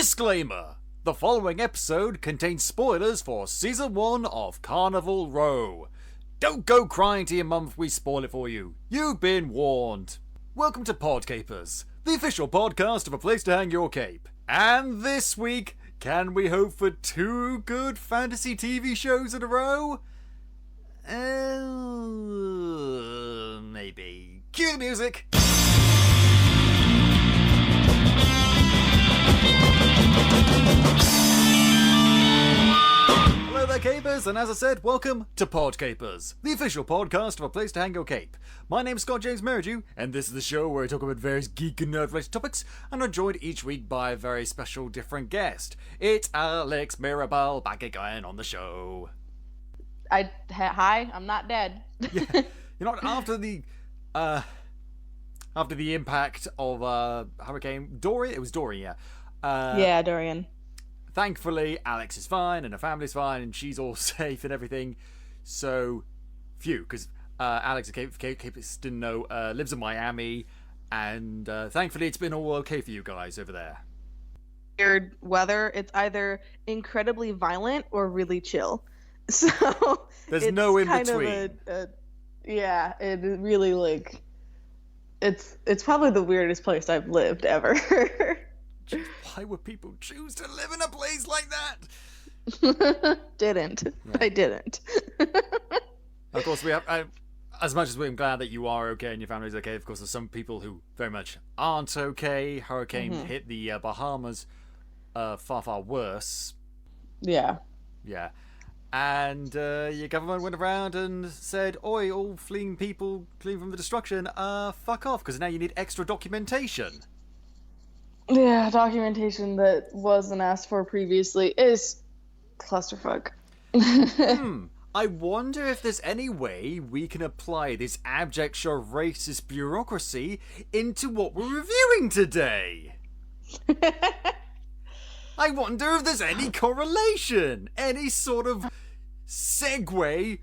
Disclaimer! The following episode contains spoilers for Season 1 of Carnival Row. Don't go crying to your mum if we spoil it for you. You've been warned. Welcome to Podcapers, the official podcast of A Place to Hang Your Cape. And this week, can we hope for 2 good fantasy TV shows in a row? Maybe. Cue the music! Hello there, Capers, and as I said, welcome to Podcapers, the official podcast of A Place to Hang Your Cape. My name's Scott James Merridew, and this is the show where I talk about various geek and nerd-related topics, and I'm joined each week by a very special different guest. It's Alex Mirabal back again on the show. Hi, I'm not dead. Yeah, you know, after the impact of Hurricane Dorian, it was Dorian, yeah. Yeah, Dorian. Thankfully, Alex is fine, and her family's fine, and she's all safe and everything. So, phew, because Alex, in case didn't know, lives in Miami, and thankfully it's been all okay for you guys over there. Weird weather. It's either incredibly violent or really chill. So there's no in between. It really like it's probably the weirdest place I've lived ever. Jeez, why would people choose to live in a place like that? Didn't. Yeah. I didn't. Of course, we have. As much as we're glad that you are okay and your family's okay, of course, there's some people who very much aren't okay. Hurricane hit the Bahamas, far worse. Yeah. Yeah. And your government went around and said, "Oi, all fleeing people, fleeing from the destruction, fuck off, because now you need extra documentation." Yeah, documentation that wasn't asked for previously is clusterfuck. I wonder if there's any way we can apply this abject show racist bureaucracy into what we're reviewing today. I wonder if there's any correlation, any sort of segue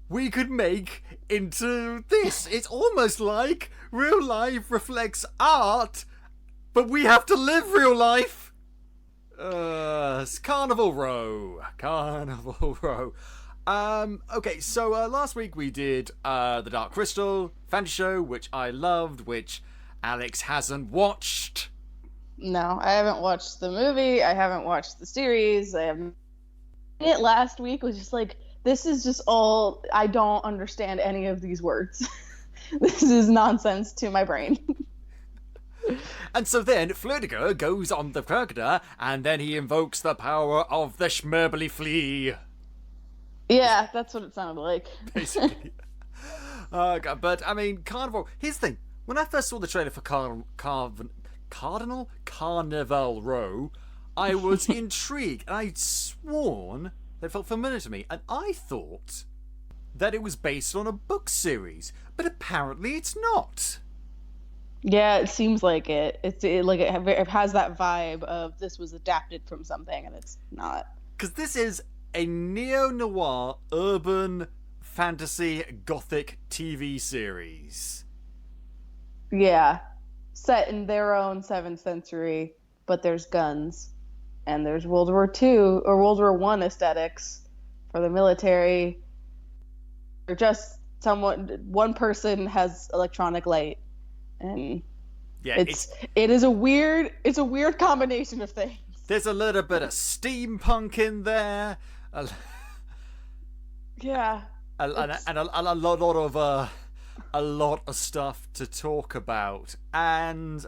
we could make into this. It's almost like real life reflects art, but we have to live real life. It's Carnival Row. Carnival Row. Okay, so last week we did The Dark Crystal fantasy show, which I loved, which Alex hasn't watched. No, I haven't watched the movie. I haven't watched the series. It last week was just like, this is just all, I don't understand any of these words. This is nonsense to my brain. And so then Flirtiger goes on the Perkada, and then he invokes the power of the Schmerbly Flea. Yeah, that's what it sounded like. Basically. God, but, I mean, Carnival... Here's the thing. When I first saw the trailer for Carnival Row, I was intrigued, and I'd sworn that it felt familiar to me, and I thought that it was based on a book series, but apparently it's not. Yeah, it seems like it. It has that vibe of this was adapted from something, and it's not. Because this is a neo-noir urban fantasy gothic TV series. Yeah, set in their own 7th century, but there's guns, and there's World War II or World War I aesthetics for the military. Or just one person has electronic light. And yeah, it is a weird combination of things. There's a little bit of steampunk in there. Yeah. And a lot of stuff to talk about. And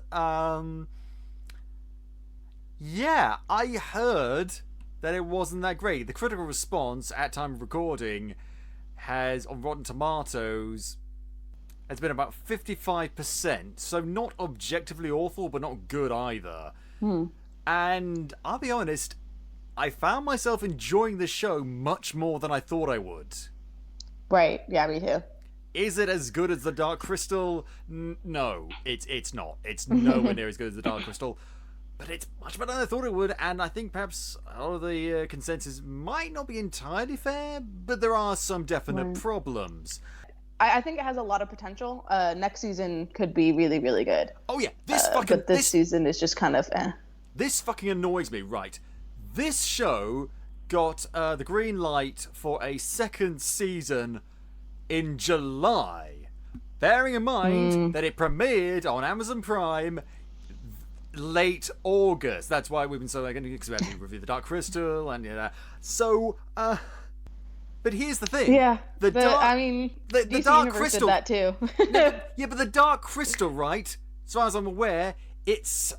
yeah, I heard that it wasn't that great. The critical response at time of recording has on Rotten Tomatoes has been about 55%, so not objectively awful, but not good either. And I'll be honest, I found myself enjoying the show much more than I thought I would. Right, yeah, me too. Is it as good as The Dark Crystal? No, it's not. It's nowhere near as good as The Dark Crystal, but it's much better than I thought it would, and I think perhaps all of the consensus might not be entirely fair, but there are some definite problems. I think it has a lot of potential. Next season could be really, really good. Oh yeah, this season is just kind of eh. this fucking annoys me, right? This show got the green light for a second season in July. Bearing in mind that it premiered on Amazon Prime late August. That's why we've been so like, because we had to review The Dark Crystal and so. But here's the thing. Yeah, the Dark Crystal did that too. Yeah, but the Dark Crystal, right? As far as I'm aware, its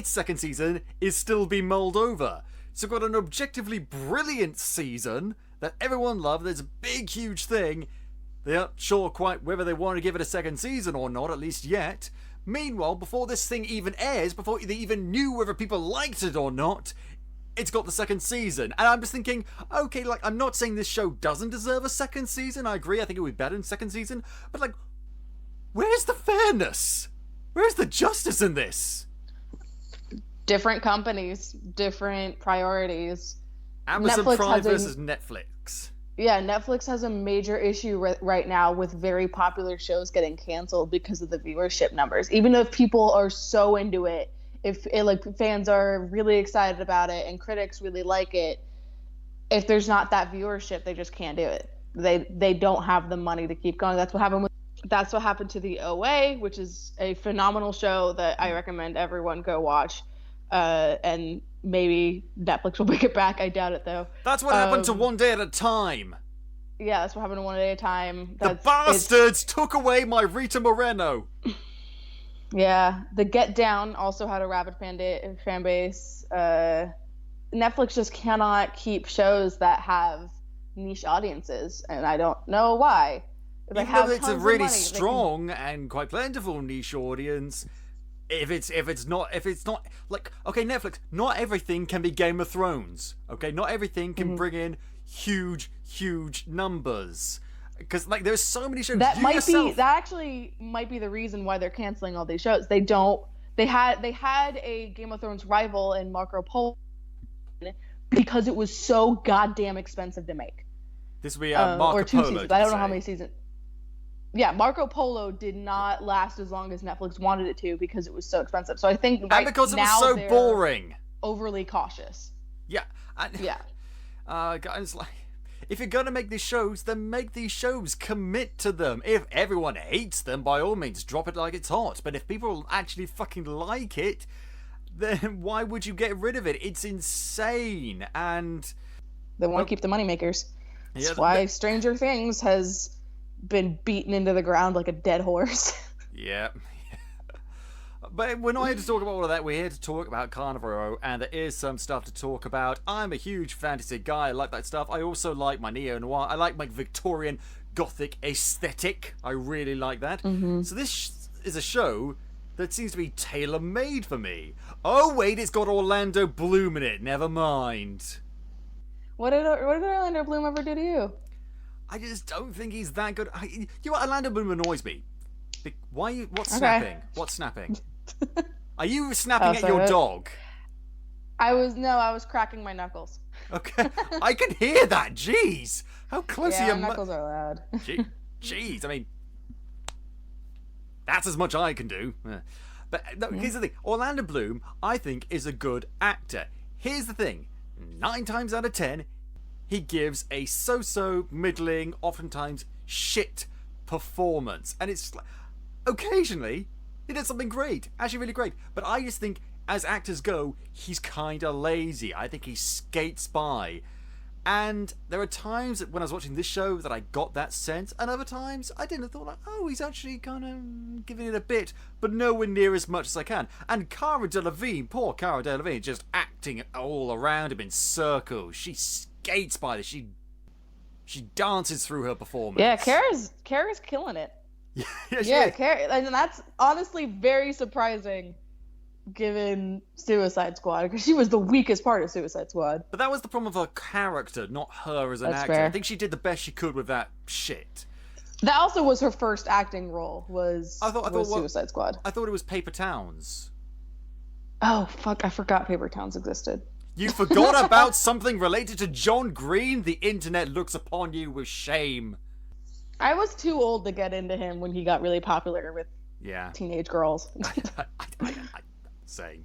second season is still being mulled over. So we've got an objectively brilliant season that everyone loved. There's a big, huge thing. They aren't sure quite whether they want to give it a second season or not, at least yet. Meanwhile, before this thing even airs, before they even knew whether people liked it or not, it's got the second season. And I'm just thinking, okay, like, I'm not saying this show doesn't deserve a second season. I agree, I think it would be better in second season. But, like, where's the fairness? Where's the justice in this? Different companies, different priorities. Amazon Netflix Prime versus Netflix. Yeah, Netflix has a major issue right now with very popular shows getting canceled because of the viewership numbers. Even if people are so into it, if fans are really excited about it and critics really like it, if there's not that viewership, they just can't do it. They don't have the money to keep going. That's what happened to the OA, which is a phenomenal show that I recommend everyone go watch. And maybe Netflix will bring it back. I doubt it, though. That's what happened to One Day at a Time. Yeah, that's what happened to One Day at a Time. The bastards took away my Rita Moreno. Yeah, the Get Down also had a rabid fan base. Netflix just cannot keep shows that have niche audiences, and I don't know why. Even though it's a really strong and quite plentiful niche audience. If it's not like, okay, Netflix, not everything can be Game of Thrones. Okay, not everything can bring in huge numbers. Because like there's so many shows. That actually might be the reason why they're canceling all these shows. They had a Game of Thrones rival in Marco Polo because it was so goddamn expensive to make. This would be Marco Polo. Seasons. I don't know how many seasons. Yeah, Marco Polo did not last as long as Netflix wanted it to because it was so expensive. So I think and because it was so boring, overly cautious. Yeah, guys, like, if you're gonna make these shows, then make these shows. Commit to them. If everyone hates them, by all means, drop it like it's hot. But if people actually fucking like it, then why would you get rid of it? It's insane, and they want to keep the moneymakers. That's why Stranger Things has been beaten into the ground like a dead horse. Yeah. But we're not here to talk about all of that. We're here to talk about Carnival Row, and there is some stuff to talk about. I'm a huge fantasy guy. I like that stuff. I also like my neo-noir. I like my Victorian Gothic aesthetic. I really like that. So this is a show that seems to be tailor-made for me. Oh, wait, it's got Orlando Bloom in it. Never mind. What did Orlando Bloom ever do to you? I just don't think he's that good. You know what? Orlando Bloom annoys me. Why? What's snapping? What's snapping? Are you snapping at your dog? I was cracking my knuckles. Okay, I can hear that. Jeez, how close are your knuckles are loud. Jeez, I mean, that's as much I can do. But no, here's the thing: Orlando Bloom, I think, is a good actor. Here's the thing: 9 times out of 10. He gives a so-so, middling, oftentimes shit performance. And it's like, occasionally, he does something great. Actually really great. But I just think, as actors go, he's kind of lazy. I think he skates by. And there are times when I was watching this show that I got that sense. And other times, I didn't. I thought, like, oh, he's actually kind of giving it a bit. But nowhere near as much as I can. And Cara Delevingne, poor Cara Delevingne, just acting all around him in circles. She skates by this. She dances through her performance. Yeah, Kara's killing it. Yeah, Kara, and that's honestly very surprising given Suicide Squad, because she was the weakest part of Suicide Squad. But that was the problem of her character, not her as an actor. Fair. I think she did the best she could with that shit. That also was her first acting role, was Suicide Squad. I thought it was Paper Towns. Oh, fuck, I forgot Paper Towns existed. You forgot about something related to John Green? The internet looks upon you with shame. I was too old to get into him when he got really popular with teenage girls. Same.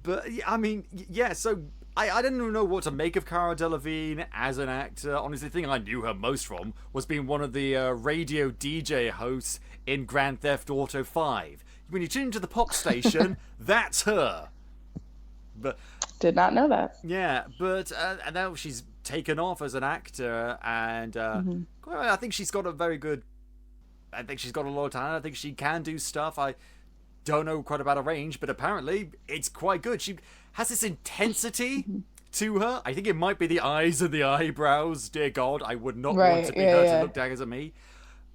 But I mean, yeah. So I didn't even know what to make of Cara Delevingne as an actor. Honestly, the thing I knew her most from was being one of the radio DJ hosts in Grand Theft Auto 5. When you tune into the pop station, that's her. But did not know that. Yeah, but and now she's taken off as an actor, and I think she's got a very good. I think she's got a lot of talent. I think she can do stuff. I don't know quite about her range, but apparently it's quite good. She has this intensity to her. I think it might be the eyes and the eyebrows. Dear God, I would not want to be her to look daggers at me.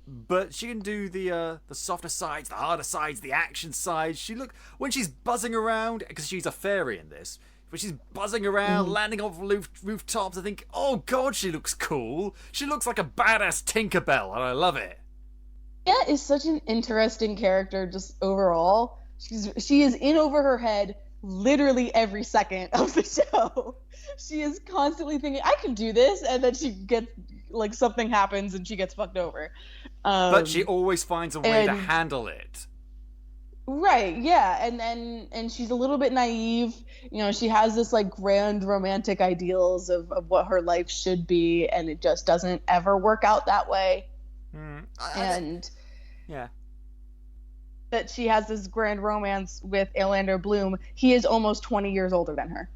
But she can do the softer sides, the harder sides, the action sides. When she's buzzing around, because she's a fairy in this. When she's buzzing around, landing off rooftops, I think, oh God, she looks cool. She looks like a badass Tinkerbell, and I love it. Yeah, is such an interesting character just overall. She is in over her head literally every second of the show. She is constantly thinking, I can do this, and then she gets, like, something happens and she gets fucked over. But she always finds a way to handle it. Right, yeah, and she's a little bit naive. You know, she has this, like, grand romantic ideals of what her life should be, and it just doesn't ever work out that way. Yeah, that she has this grand romance with Orlando Bloom. He is almost 20 years older than her.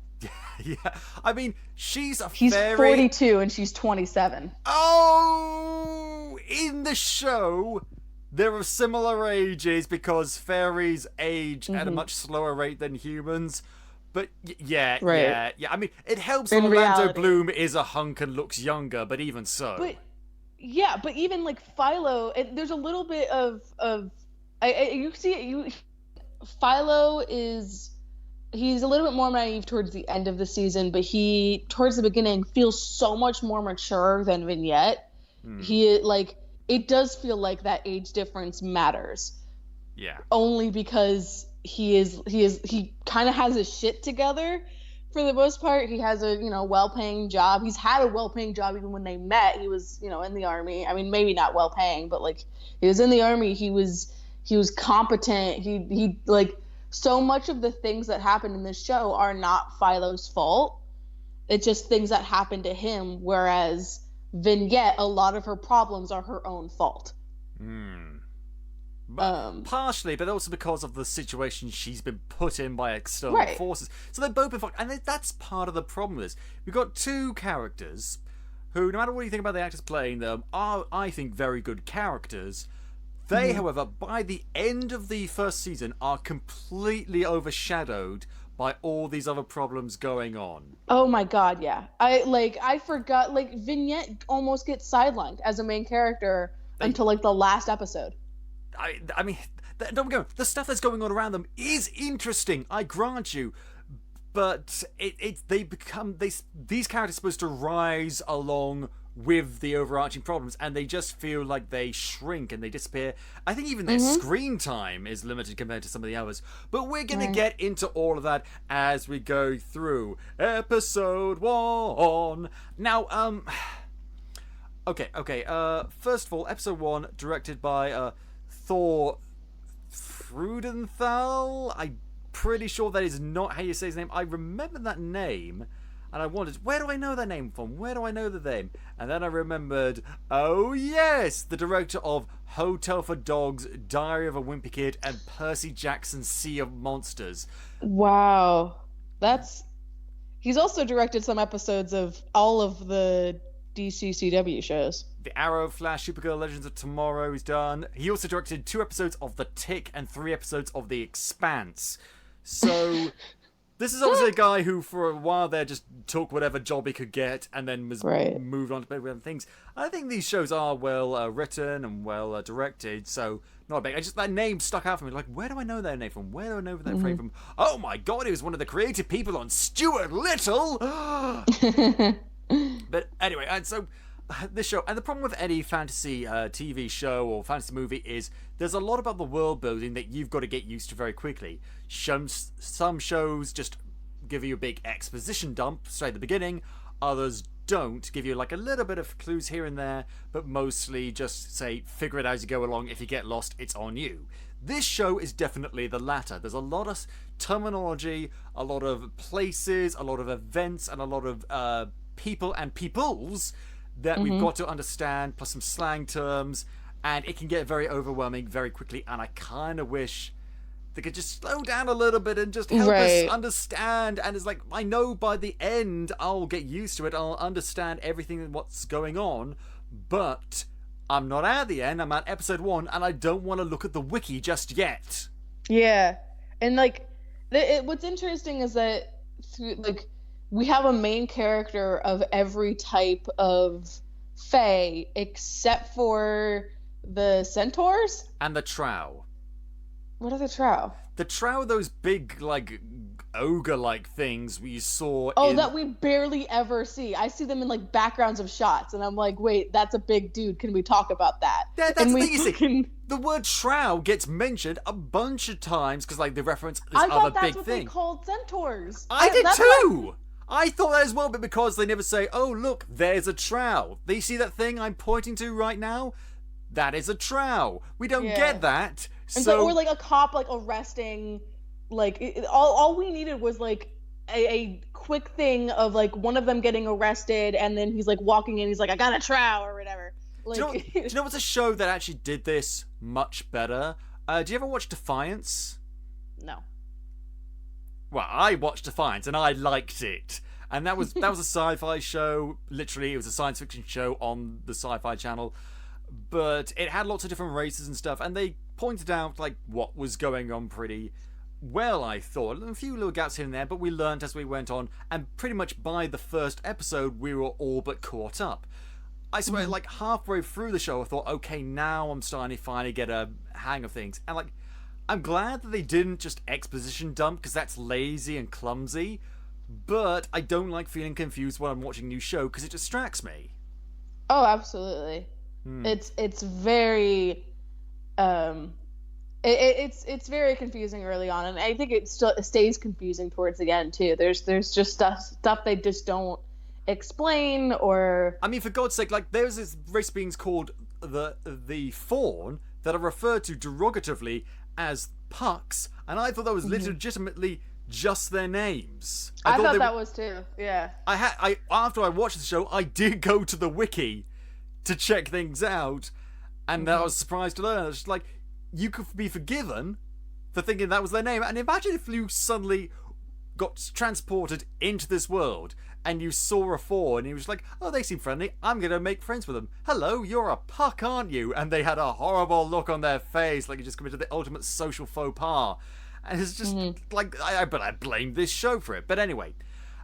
Yeah, I mean, he's fairy. 42 and she's 27. Oh, in the show, there are similar ages because fairies age at a much slower rate than humans. But yeah. I mean, it helps in Orlando reality. Bloom is a hunk and looks younger, but even so. But even like Philo, there's a little bit of you see it. Philo he's a little bit more naive towards the end of the season, but he towards the beginning feels so much more mature than Vignette. It does feel like that age difference matters. Yeah. Only because he kind of has his shit together. For the most part, he has a well-paying job. He's had a well-paying job even when they met. He was in the army. I mean, maybe not well-paying, but like he was in the army. He was competent. He like so much of the things that happen in this show are not Philo's fault. It's just things that happen to him. Whereas Vignette, a lot of her problems are her own fault. Partially, but also because of the situation she's been put in by external forces. So they've both been fucked. And that's part of the problem with this. We've got two characters who, no matter what you think about the actors playing them, are, I think, very good characters. They, however, by the end of the first season, are completely overshadowed by all these other problems going on. Oh my God, yeah. I forgot, Vignette almost gets sidelined as a main character until, the last episode. I mean, don't get me wrong, the stuff that's going on around them is interesting, I grant you, but these characters are supposed to rise along with the overarching problems, and they just feel like they shrink and they disappear. I think even their screen time is limited compared to some of the others, but we're gonna get into all of that as we go through episode 1. Now, okay, first of all, episode 1, directed by Thor Freudenthal. I'm pretty sure that is not how you say his name. I remember that name, and I wondered, where do I know that name from? Where do I know the name? And then I remembered, oh yes, the director of Hotel for Dogs, Diary of a Wimpy Kid, and Percy Jackson's Sea of Monsters. Wow. He's also directed some episodes of all of the DC CW shows. The Arrow, Flash, Supergirl, Legends of Tomorrow he's done. He also directed 2 episodes of The Tick and 3 episodes of The Expanse. So this is obviously a guy who for a while there just took whatever job he could get and then was moved on to other things. I think these shows are well written and well directed, so not big. That name stuck out for me. Like, where do I know that name from? Where do I know that frame from? Oh my God, he was one of the creative people on Stuart Little! But anyway, and so this show, and the problem with any fantasy TV show or fantasy movie is there's a lot about the world building that you've got to get used to very quickly. Some shows just give you a big exposition dump straight at the beginning. Others don't, give you like a little bit of clues here and there, but mostly just say figure it out as you go along. If you get lost, it's on you. This show is definitely the latter. There's a lot of terminology, a lot of places, a lot of events, and a lot of people and peoples that we've got to understand, plus some slang terms, and it can get very overwhelming very quickly, and I kind of wish they could just slow down a little bit and just help us understand. And it's like, I know by the end I'll get used to it, I'll understand everything what's going on, but I'm not at the end, I'm at episode 1, and I don't want to look at the wiki just yet. Yeah. And like, what's interesting is that like we have a main character of every type of fae except for the centaurs and the trow. What are the trow? The trow are those big, like, ogre-like things we saw that we barely ever see. I see them in, like, backgrounds of shots, and I'm like, wait, that's a big dude. Can we talk about that? Yeah, that's the thing you see. The word trow gets mentioned a bunch of times, because, like, they reference this other big thing. I thought that's what they called centaurs. I did too! I thought that as well, but because they never say, oh, look, there's a trow. You see that thing I'm pointing to right now? That is a trow. We don't get that. And so, or like a cop like arresting, like all we needed was like a quick thing of like one of them getting arrested, and then he's like walking in, he's like, I got a trow or whatever. Like, do you know what's a show that actually did this much better? Do you ever watch Defiance? No. Well, I watched Defiance and I liked it, and that was a sci-fi show. Literally, it was a science fiction show on the Sci-Fi Channel, but it had lots of different races and stuff, and they pointed out like what was going on pretty well, I thought. A few little gaps here and there, but we learned as we went on, and pretty much by the first episode we were all but caught up. I swear, like halfway through the show I thought, okay, now I'm starting to finally get a hang of things, and like I'm glad that they didn't just exposition dump, because that's lazy and clumsy, but I don't like feeling confused while I'm watching a new show because it distracts me. Oh, absolutely. It's very it's very confusing early on, and I think it still stays confusing towards the end too. There's just stuff they just don't explain, or I mean, for God's sake, like there's this race beings called the fawn that are referred to derogatively as pucks, and I thought that was legitimately just their names. I thought that was too. Yeah. I after I watched the show, I did go to the wiki to check things out, and I was surprised to learn. It's just like, you could be forgiven for thinking that was their name. And imagine if you suddenly got transported into this world and you saw a fawn and you was like, oh, they seem friendly, I'm gonna make friends with them. Hello, you're a puck, aren't you? And they had a horrible look on their face, like you just committed the ultimate social faux pas. And it's just like, but I blame this show for it. But anyway,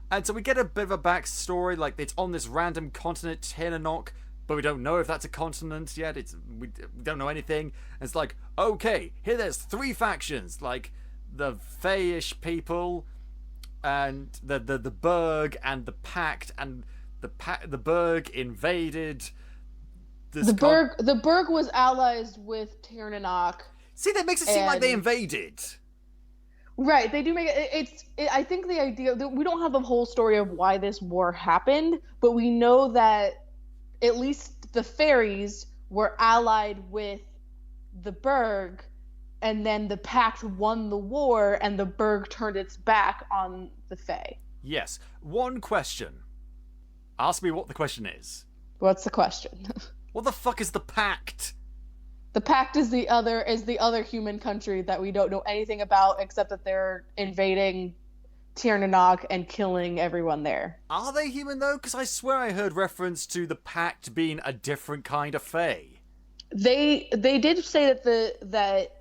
and so we get a bit of a backstory, like it's on this random continent, Ternanok, but we don't know if that's a continent yet. We don't know anything. And it's like, okay, here there's 3 factions, like the Fayish people, and the Berg, and the Pact, and the Berg invaded. The Berg was allies with Ternanok. See, that makes it seem like they invaded. Right, they do make it. I think the idea that we don't have the whole story of why this war happened, but we know that at least the fairies were allied with the Berg, and then the Pact won the war, and the Berg turned its back on the Fae. Yes. One question. Ask me what the question is. What's the question? What the fuck is the Pact? The Pact is the other human country that we don't know anything about, except that they're invading Ternanok and killing everyone there. Are they human though? Because I swear I heard reference to the Pact being a different kind of Fae. They did say that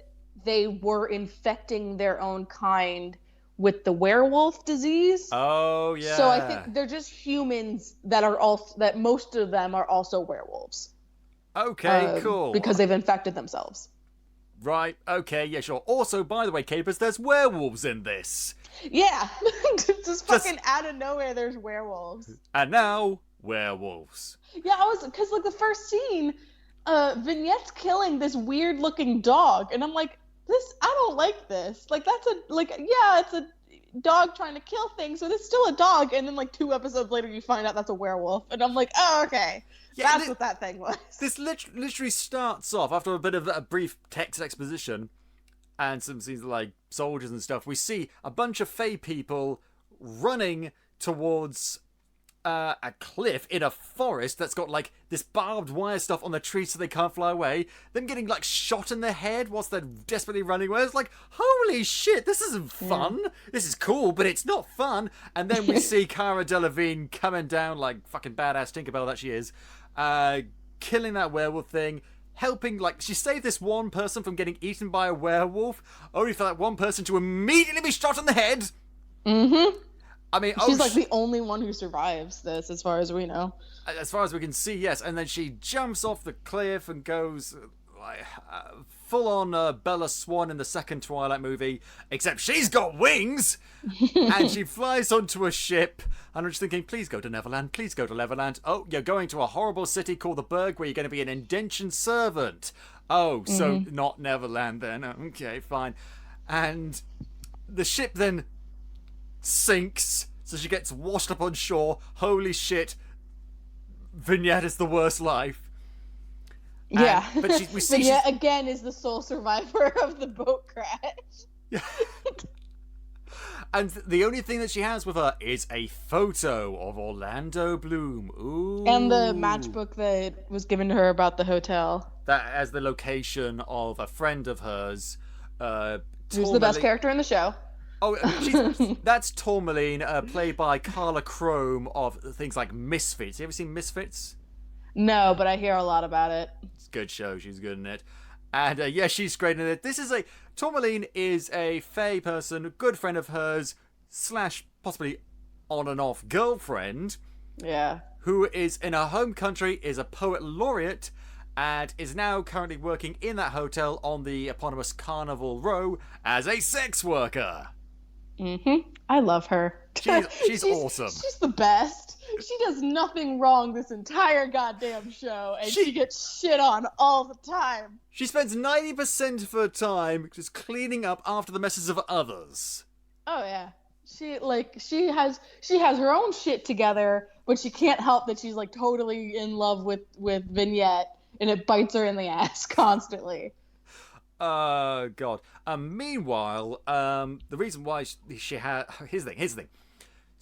they were infecting their own kind with the werewolf disease. Oh yeah. So I think they're just humans that most of them are also werewolves. Okay, cool. Because they've infected themselves. Right, okay, yeah, sure. Also, by the way, Capers, there's werewolves in this. Yeah, just fucking out of nowhere, there's werewolves. And now, werewolves. Yeah, because like the first scene, Vignette's killing this weird-looking dog, and I'm like, I don't like this. Like, it's a dog trying to kill things, but it's still a dog, and then like 2 episodes later you find out that's a werewolf, and I'm like, oh, okay. Yeah, that's what that thing was. This literally starts off, after a bit of a brief text exposition, and some scenes like soldiers and stuff, we see a bunch of Fae people running towards a cliff in a forest that's got like this barbed wire stuff on the trees so they can't fly away. Them getting like shot in the head whilst they're desperately running away. It's like, holy shit, this isn't fun. This is cool, but it's not fun. And then we see Cara Delevingne coming down like fucking badass Tinkerbell that she is, killing that werewolf thing. Helping, like, she saved this one person from getting eaten by a werewolf, only for that one person to immediately be shot in the head. Mm-hmm. I mean, she's like the only one who survives this, as far as we know. As far as we can see, yes. And then she jumps off the cliff and goes like full on Bella Swan in the second Twilight movie, except she's got wings, and she flies onto a ship. And I'm just thinking, please go to Neverland, please go to Neverland. Oh, you're going to a horrible city called the Burg where you're going to be an indentured servant. Oh, so not Neverland then. Okay, fine. And the ship then sinks, so she gets washed up on shore. Holy shit, Vignette is the worst life. Yeah, but we see Vignette again is the sole survivor of the boat crash. Yeah. And the only thing that she has with her is a photo of Orlando Bloom. Ooh. And the matchbook that was given to her about the hotel. That as the location of a friend of hers. Who's the best character in the show. Oh, that's Tourmaline, played by Carla Chrome of things like Misfits. You ever seen Misfits? No, but I hear a lot about it. It's a good show. She's good in it. And yeah, she's great in it. Tourmaline is a Fae person, a good friend of hers, / possibly on and off girlfriend. Yeah. Who is in her home country, is a poet laureate, and is now currently working in that hotel on the eponymous Carnival Row as a sex worker. I love her. She's awesome. She's the best. She does nothing wrong this entire goddamn show, and she gets shit on all the time. She spends 90% of her time just cleaning up after the messes of others. Oh yeah. She has her own shit together, but she can't help that she's like totally in love with Vignette, and it bites her in the ass constantly. God. Meanwhile, the reason why she had... Here's the thing.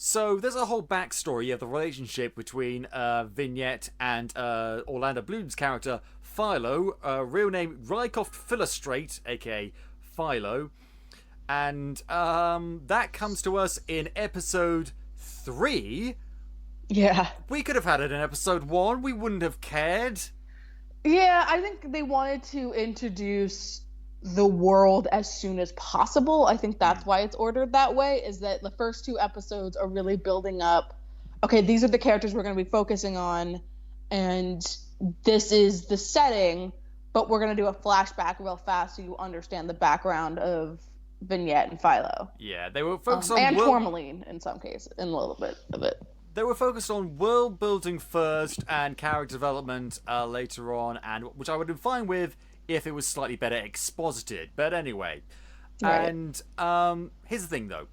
So there's a whole backstory of the relationship between Vignette and Orlando Bloom's character, Philo, real name Rykoff Philostrate, aka Philo. And that comes to us in episode 3. Yeah. We could have had it in episode 1. We wouldn't have cared. Yeah, I think they wanted to introduce the world as soon as possible. I think that's why it's ordered that way, is that the first 2 episodes are really building up, okay, these are the characters we're going to be focusing on, and this is the setting, but we're going to do a flashback real fast so you understand the background of Vignette and Philo. Yeah, they were focused on... And Tourmaline, in some cases, in a little bit of it. They were focused on world building first and character development later on, and which I would have been fine with if it was slightly better exposited. But anyway. Right. And here's the thing, though.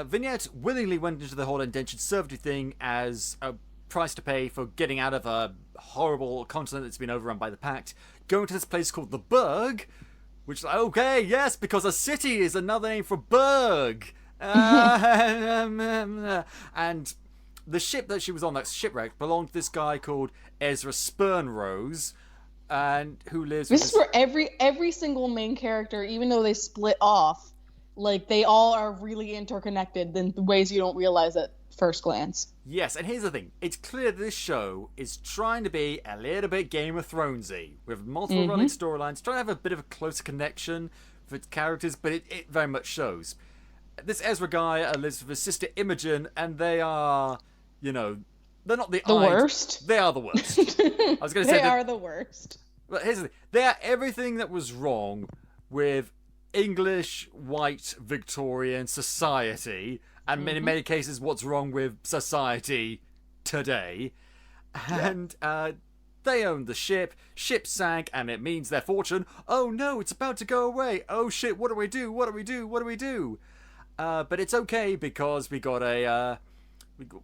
Vignette willingly went into the whole indentured servitude thing as a price to pay for getting out of a horrible continent that's been overrun by the Pact, going to this place called the Burg, which is like, okay, yes, because a city is another name for Burg. And the ship that she was on, that shipwreck, belonged to this guy called Ezra Spurnrose, and who lives... This is where every single main character, even though they split off, like, they all are really interconnected in ways you don't realize at first glance. Yes, and here's the thing. It's clear that this show is trying to be a little bit Game of Thronesy, with multiple running storylines, trying to have a bit of a closer connection with its characters, but it very much shows. This Ezra guy lives with his sister Imogen, and they are... You know, they're not the worst. They are the worst. I was going to say they are the worst. But here's the thing: they are everything that was wrong with English white Victorian society, and in many cases, what's wrong with society today. And they owned the ship. Ship sank, and it means their fortune. Oh no, it's about to go away. Oh shit! What do we do? What do we do? What do we do? But it's okay because we got a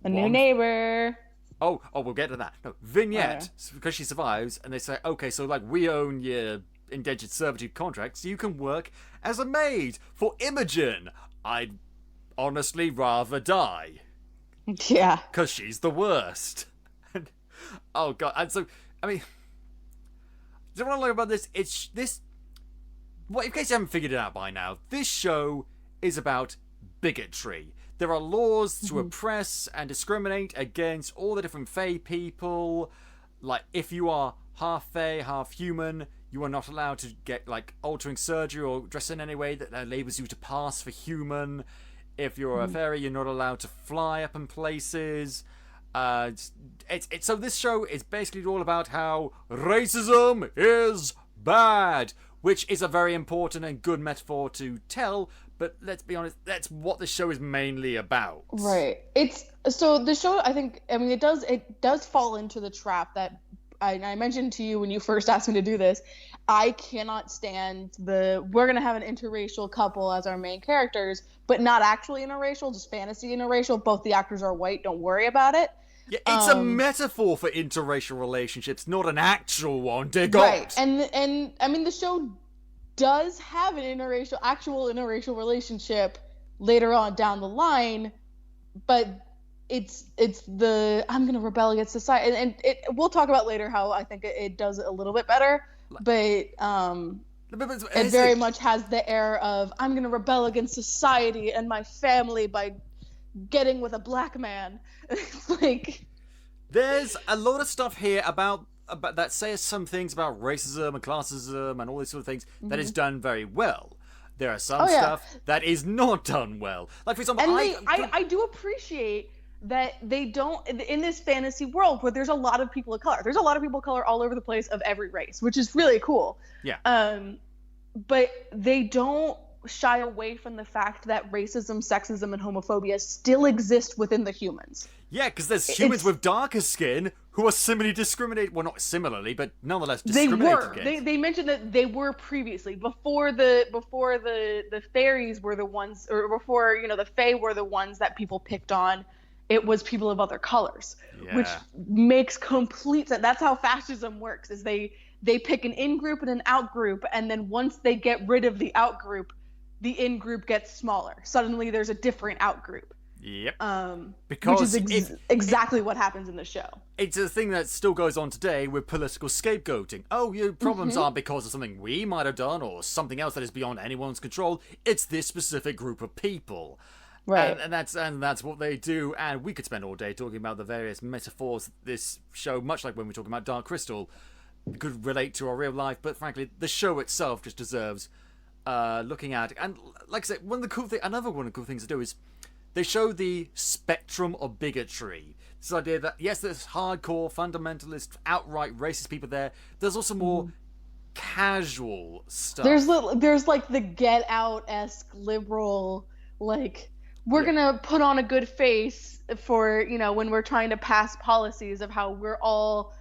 new neighbor. Oh, we'll get to that. No, Vignette, because she survives, and they say, okay, so, like, we own your indentured servitude contracts, you can work as a maid for Imogen. I'd honestly rather die. Yeah. Because she's the worst. Oh, God. And so, I mean, what I like about this, it's this... Well, in case you haven't figured it out by now, this show is about bigotry. There are laws to oppress and discriminate against all the different Fae people. Like, if you are half Fae, half human, you are not allowed to get, like, altering surgery or dress in any way that enables you to pass for human. If you're a fairy, you're not allowed to fly up in places. So this show is basically all about how racism is bad, which is a very important and good metaphor to tell. But let's be honest, that's what the show is mainly about. Right. So the show, it does fall into the trap that I mentioned to you when you first asked me to do this. I cannot stand we're going to have an interracial couple as our main characters, but not actually interracial, just fantasy interracial. Both the actors are white. Don't worry about it. Yeah, it's a metaphor for interracial relationships, not an actual one. Dear God. Right. And I mean, the show does have an actual interracial relationship later on down the line, but it's the I'm gonna rebel against society, and we'll talk about later how I think it does it a little bit better, but it very much has the air of I'm gonna rebel against society and my family by getting with a black man. It's like there's a lot of stuff here about that says some things about racism and classism and all these sort of things that is done very well. There are some stuff that is not done well. Like, for example, and I do appreciate that they don't, in this fantasy world where there's a lot of people of color. There's a lot of people of color all over the place of every race, which is really cool. Yeah. But they don't shy away from the fact that racism, sexism, and homophobia still exist within the humans. Yeah, because there's humans with darker skin who are similarly discriminated. Well, not similarly, but nonetheless discriminated against. They mentioned that they were previously before the fairies were the ones, or before the Fae were the ones that people picked on. It was people of other colors, which makes complete sense. That's how fascism works: is they pick an in group and an out group, and then once they get rid of the out group, the in group gets smaller. Suddenly, there's a different out group. Yep. Because which is exactly what happens in the show. It's a thing that still goes on today with political scapegoating. Oh, your problems aren't because of something we might have done or something else that is beyond anyone's control. It's this specific group of people. Right. And that's what they do. And we could spend all day talking about the various metaphors this show, much like when we're talking about Dark Crystal, could relate to our real life. But frankly, the show itself just deserves looking at. And like I said, another one of the cool things to do is they show the spectrum of bigotry. This idea that, yes, there's hardcore, fundamentalist, outright racist people there. There's also more casual stuff. There's like the Get Out-esque liberal, like, we're going to put on a good face for, when we're trying to pass policies of how we're all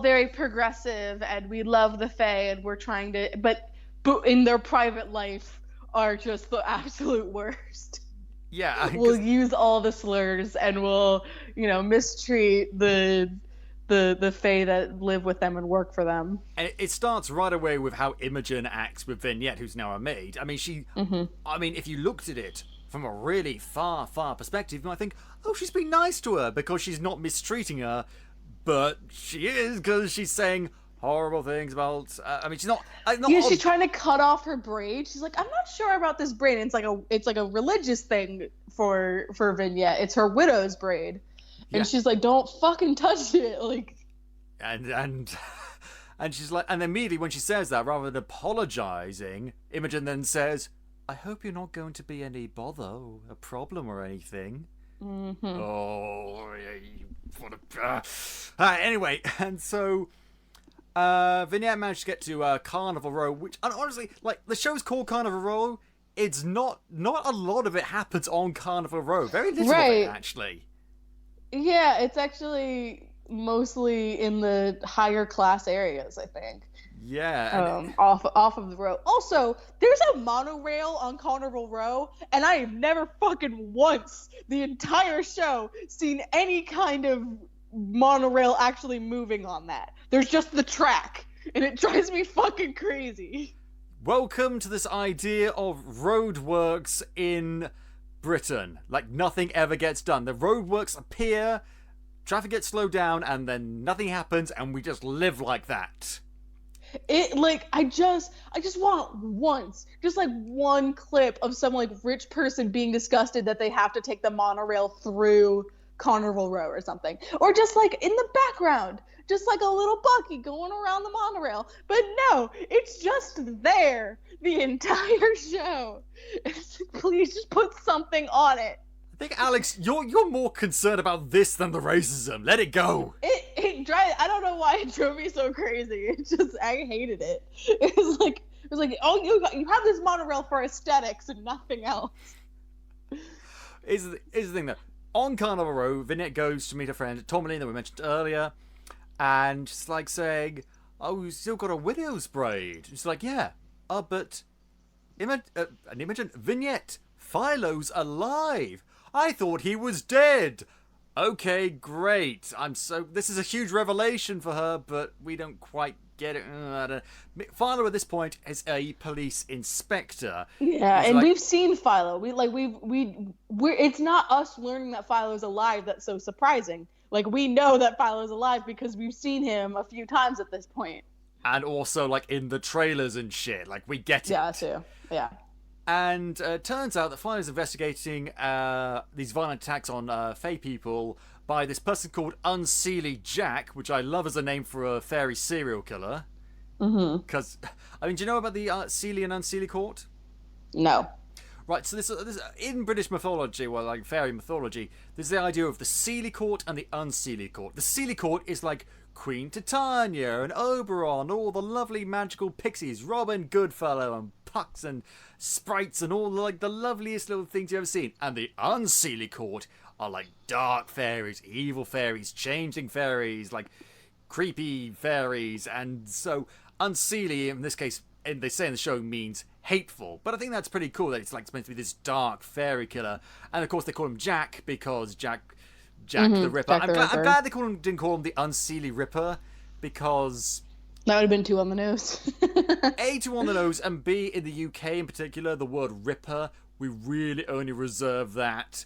very progressive and we love the Fae and we're trying to, but in their private life are just the absolute worst. Yeah, we'll use all the slurs and we'll, mistreat the Fae that live with them and work for them. And it starts right away with how Imogen acts with Vignette, who's now a maid. I mean, if you looked at it from a really far perspective, you might think, oh, she's being nice to her because she's not mistreating her, but she is, because she's saying horrible things about. She's not. She's trying to cut off her braid. She's like, I'm not sure about this braid. And it's like a religious thing for Vignette. It's her widow's braid, and she's like, don't fucking touch it, like. And she's like, and immediately when she says that, rather than apologizing, Imogen then says, I hope you're not going to be any bother or a problem or anything. Mm-hmm. Oh, anyway, and so. Vignette managed to get to Carnival Row, which, and honestly, like, the show's called Carnival Row. It's not a lot of it happens on Carnival Row. Very little of it, actually. Yeah, it's actually mostly in the higher class areas, I think. Yeah. Off of the road. Also, there's a monorail on Carnival Row, and I have never fucking once, the entire show, seen any kind of monorail actually moving on that. There's just the track. and it drives me fucking crazy. Welcome to this idea of roadworks in Britain. Like, nothing ever gets done. The roadworks appear, traffic gets slowed down, and then nothing happens, and we just live like that. It, like, I just want just like one clip of some like rich person being disgusted that they have to take the monorail through Carnival Row or something, or just like in the background, just like a little Bucky going around the monorail. But no, it's just there the entire show. It's like, please just put something on it. I think, Alex, you're more concerned about this than the racism. Let it go. It drive. I don't know why it drove me so crazy. It just, I hated it. It was like, oh, you have this monorail for aesthetics and nothing else. Is the thing that on Carnival Row, Vignette goes to meet her friend Tourmaline that we mentioned earlier, and she's like saying, "Oh, you still got a widow's braid?" She's like, "Yeah, but Imogen, Vignette, Philo's alive. I thought he was dead." Okay, great. This is a huge revelation for her, but we don't quite get it. Philo at this point is a police inspector. Yeah, and we've seen Philo. It's not us learning that Philo's alive that's so surprising. Like, we know that Philo's alive because we've seen him a few times at this point. And also, like, in the trailers and shit. Like, we get it. Yeah, too. Yeah. And turns out that Philo's investigating these violent attacks on Fae people by this person called Unseelie Jack, which I love as a name for a fairy serial killer. Mm-hmm. Because, I mean, do you know about the Seelie and Unseelie court? No. Right, so this in British mythology, well, like fairy mythology, there's the idea of the Seelie court and the Unseelie court. The Seelie court is like Queen Titania and Oberon, all the lovely magical pixies, Robin Goodfellow and Pucks and sprites and all like the loveliest little things you've ever seen. And the Unseelie court are like dark fairies, evil fairies, changing fairies, like creepy fairies. And so Unseelie, in this case, and they say in the show, means hateful. But I think that's pretty cool that it's like meant to be this dark fairy killer. And of course they call him Jack because Jack the Ripper. I'm glad they didn't call him the Unseelie Ripper, because that would have been too on the nose. A, too on the nose, and B, in the UK in particular, the word Ripper, we really only reserve that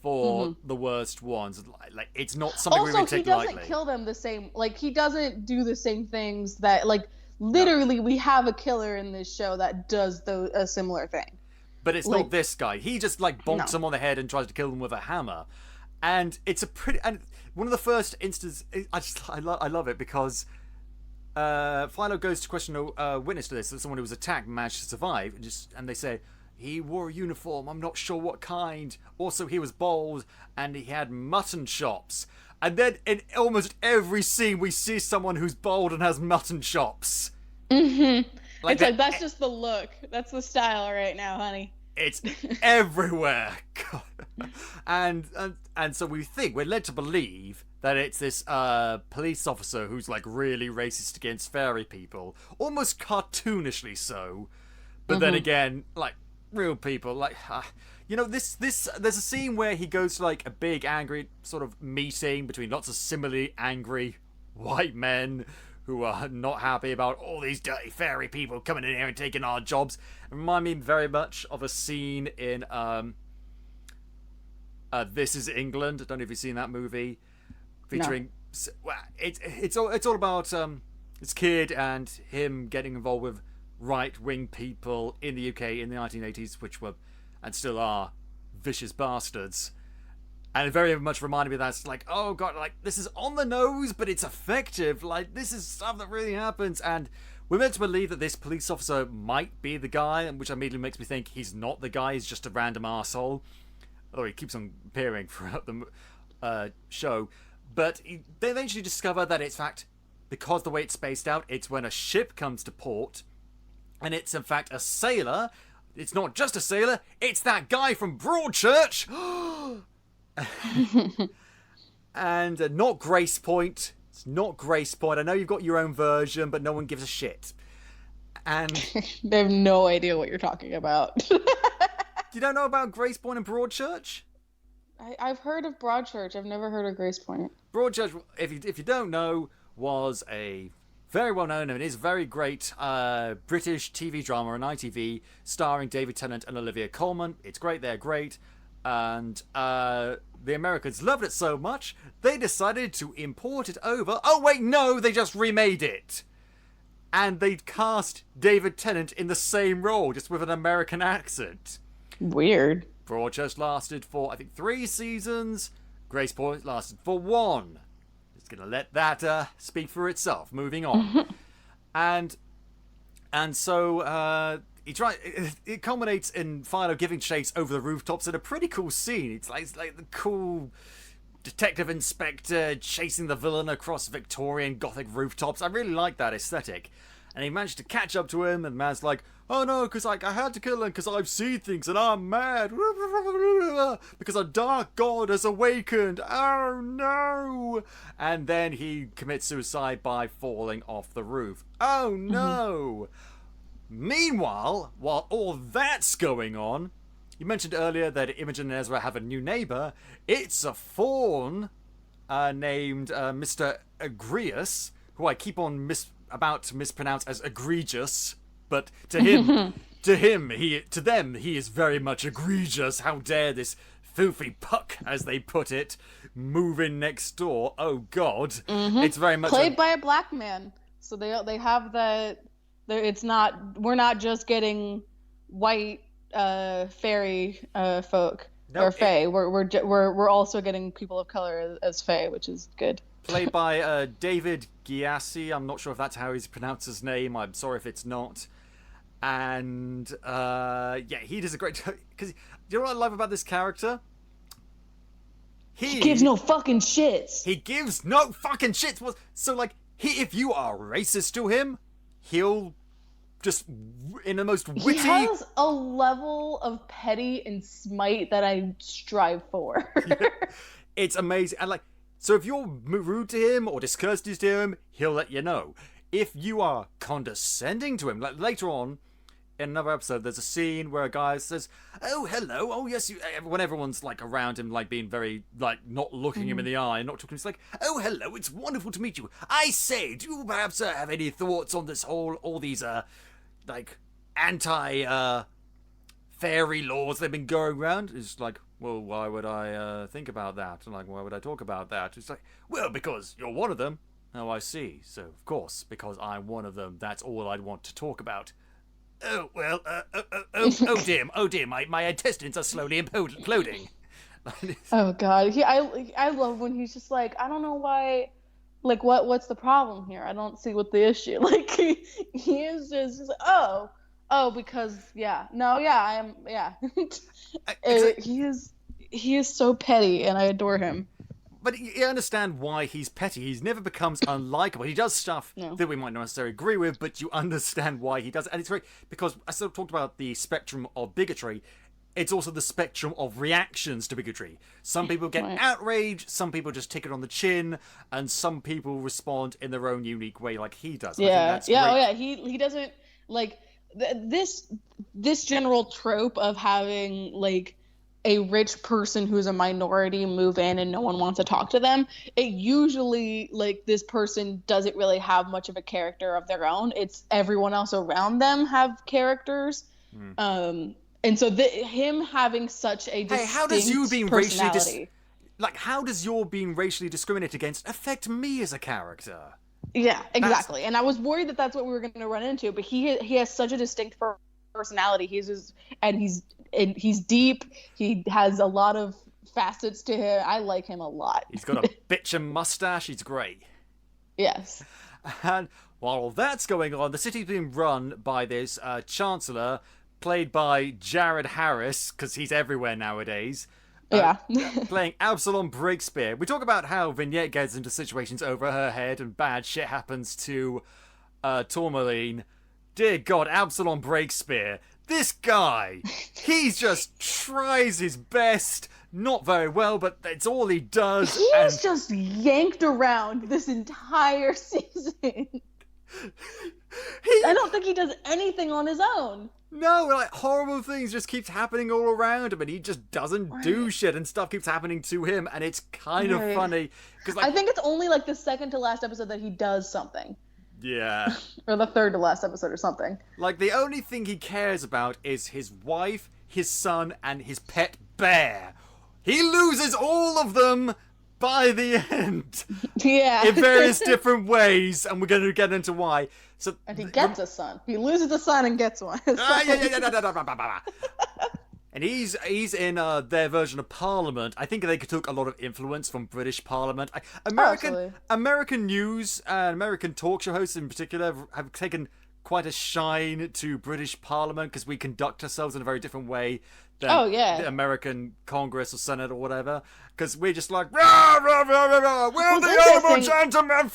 for the worst ones. Like, it's not something we really take lightly. Also, he doesn't kill them the same. Like, he doesn't do the same things that, like, literally, we have a killer in this show that does a similar thing. But it's not this guy. He just, like, bonks them on the head and tries to kill them with a hammer. And it's and one of the first instances, I love it because Philo goes to question a witness to this, someone who was attacked and managed to survive, and they say, he wore a uniform, I'm not sure what kind. Also, he was bald, and he had mutton chops. And then in almost every scene, we see someone who's bald and has mutton chops. Mm-hmm. Like, that's just the look. That's the style right now, honey. It's everywhere. And so we're led to believe that it's this police officer who's like really racist against fairy people, almost cartoonishly so. But then again, like real people, like this. There's a scene where he goes to like a big angry sort of meeting between lots of similarly angry white men who are not happy about all these dirty fairy people coming in here and taking our jobs. It remind me very much of a scene in This Is England. I don't know if you've seen that movie, featuring. No. Well, it's all about this kid and him getting involved with right-wing people in the UK in the 1980s, which were and still are vicious bastards. And it very much reminded me of that. It's like, oh god, like, this is on the nose, but it's effective. Like, this is stuff that really happens. And we're meant to believe that this police officer might be the guy, which immediately makes me think he's not the guy, he's just a random arsehole. Although he keeps on appearing throughout the show. But they eventually discover that it's, in fact, because the way it's spaced out, it's when a ship comes to port, and it's, in fact, a sailor. It's not just a sailor, it's that guy from Broadchurch! And not Grace Point. It's not Grace Point. I know you've got your own version, but no one gives a shit. And they have no idea what you're talking about. You don't know about Grace Point and Broadchurch? I've heard of Broadchurch. I've never heard of Grace Point. Broadchurch, if you don't know, was a very well known, and it is a very great British TV drama on ITV, starring David Tennant and Olivia Colman. It's great, they're great. And the Americans loved it so much, they decided to import it over. Oh, wait, no, they just remade it. And they cast David Tennant in the same role, just with an American accent. Weird. Broadchurch lasted for, I think, 3 seasons. Graceport lasted for 1. Just gonna let that speak for itself. Moving on. and so it culminates in Philo giving chase over the rooftops in a pretty cool scene. It's like the cool detective inspector chasing the villain across Victorian Gothic rooftops. I really like that aesthetic. And he managed to catch up to him, and the man's like, oh no, because I had to kill him because I've seen things and I'm mad. Because a dark god has awakened. Oh no. And then he commits suicide by falling off the roof. Oh no. Meanwhile, while all that's going on, you mentioned earlier that Imogen and Ezra have a new neighbor. It's a faun named Mr. Agrius, who I keep on about to mispronounce as egregious, but to him, to them, he is very much egregious. How dare this filthy puck, as they put it, move in next door? Oh God, it's very much played by a black man, so they have that. It's not. We're not just getting white fairy folk or fae. We're also getting people of color as fae, which is good. Played by David Gyasi. I'm not sure if that's how he's pronounced his name. I'm sorry if it's not. And yeah, he does a great. Because you know what I love about this character? He gives no fucking shits. He gives no fucking shits. So like, if you are racist to him, he'll just in the most witty. He has a level of petty and smite that I strive for. It's amazing. And like, so if you're rude to him or discourteous to him, he'll let you know. If you are condescending to him, like later on in another episode, there's a scene where a guy says, "Oh, hello. Oh, yes." When everyone's like around him, like being very like not looking him in the eye, and not talking. He's like, "Oh, hello. It's wonderful to meet you. I say, do you perhaps have any thoughts on this all these like anti fairy laws that've been going around?" It's like, well, why would I think about that? And like, why would I talk about that? It's like, well, because you're one of them. Oh, I see. So, of course, because I'm one of them, that's all I'd want to talk about. Oh, well, oh dear, my intestines are slowly imploding. Oh, God. I love when he's just like, I don't know why, like, what's the problem here? I don't see what the issue, like, he is just because, yeah. No, yeah, I am, yeah. He is so petty, and I adore him. But you understand why he's petty. He never becomes unlikable. He does stuff that we might not necessarily agree with, but you understand why he does it. And it's great because I sort of talked about the spectrum of bigotry. It's also the spectrum of reactions to bigotry. Some people get outraged, some people just take it on the chin, and some people respond in their own unique way like he does. Yeah, oh yeah. He doesn't, like, this general trope of having, like, a rich person who's a minority move in and no one wants to talk to them, it usually, like, this person doesn't really have much of a character of their own. It's everyone else around them have characters. And so him having such a distinct how does you being personality... how does your being racially discriminated against affect me as a character? Yeah, exactly. And I was worried that that's what we were going to run into, but he has such a distinct personality. He's deep. He has a lot of facets to him. I like him a lot. He's got a bitchin' mustache. He's great. Yes. And while all that's going on, the city's being run by this chancellor, played by Jared Harris, because he's everywhere nowadays. Yeah. Playing Absalom Breakspear. We talk about how Vignette gets into situations over her head and bad shit happens to Tourmaline. Dear God, Absalom Breakspear. This guy, he just tries his best. Not very well, but it's all he does. He's just yanked around this entire season. I don't think he does anything on his own. No, like, horrible things just keeps happening all around him, and he just doesn't do shit, and stuff keeps happening to him, and it's kind of funny. Cause, like, I think it's only, like, the second to last episode that he does something. Yeah. Or the third to last episode or something. Like, the only thing he cares about is his wife, his son, and his pet bear. He loses all of them by the end. Yeah. In various different ways, and we're going to get into why. So, and he gets a son. He loses a son and gets one. And he's in their version of Parliament. I think they took a lot of influence from British Parliament. American news and American talk show hosts in particular have taken quite a shine to British Parliament because we conduct ourselves in a very different way than the American Congress or Senate or whatever. Because we're just like, rah, rah, rah, rah, rah, we're the honorable gentlemen,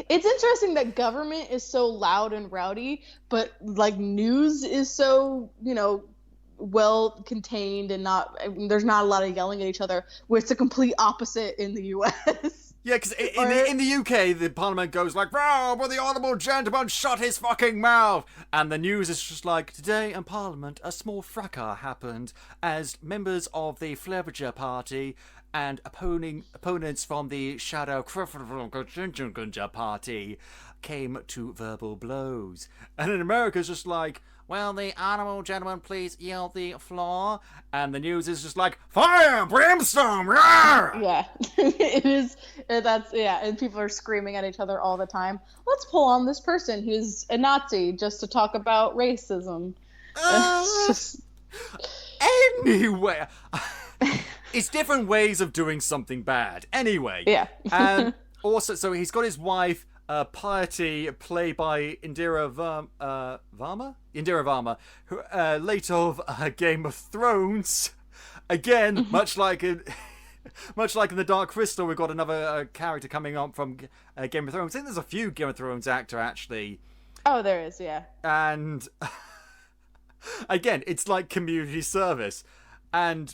It's interesting that government is so loud and rowdy, but like news is so, well contained and there's not a lot of yelling at each other, where it's the complete opposite in the US. Yeah, because in the UK, the Parliament goes like, "Row, will the honourable gentleman shut his fucking mouth?" And the news is just like, "Today in Parliament, a small fracas happened as members of the Flemish Party and opponents from the Shadow Party came to verbal blows." And in America, it's just like, "Will the honourable gentleman please yield the floor?" And the news is just like, "Fire, brimstone, rawr!" Yeah, it is. And people are screaming at each other all the time. Let's pull on this person who's a Nazi just to talk about racism. Anyway, it's different ways of doing something bad. Anyway, yeah. And also, so he's got his wife, Piety, played by Indira Varma, who, late of Game of Thrones. Again, much like in the Dark Crystal, we've got another character coming up from Game of Thrones. I think there's a few Game of Thrones actor actually. Oh, there is, yeah. And again, it's like community service, and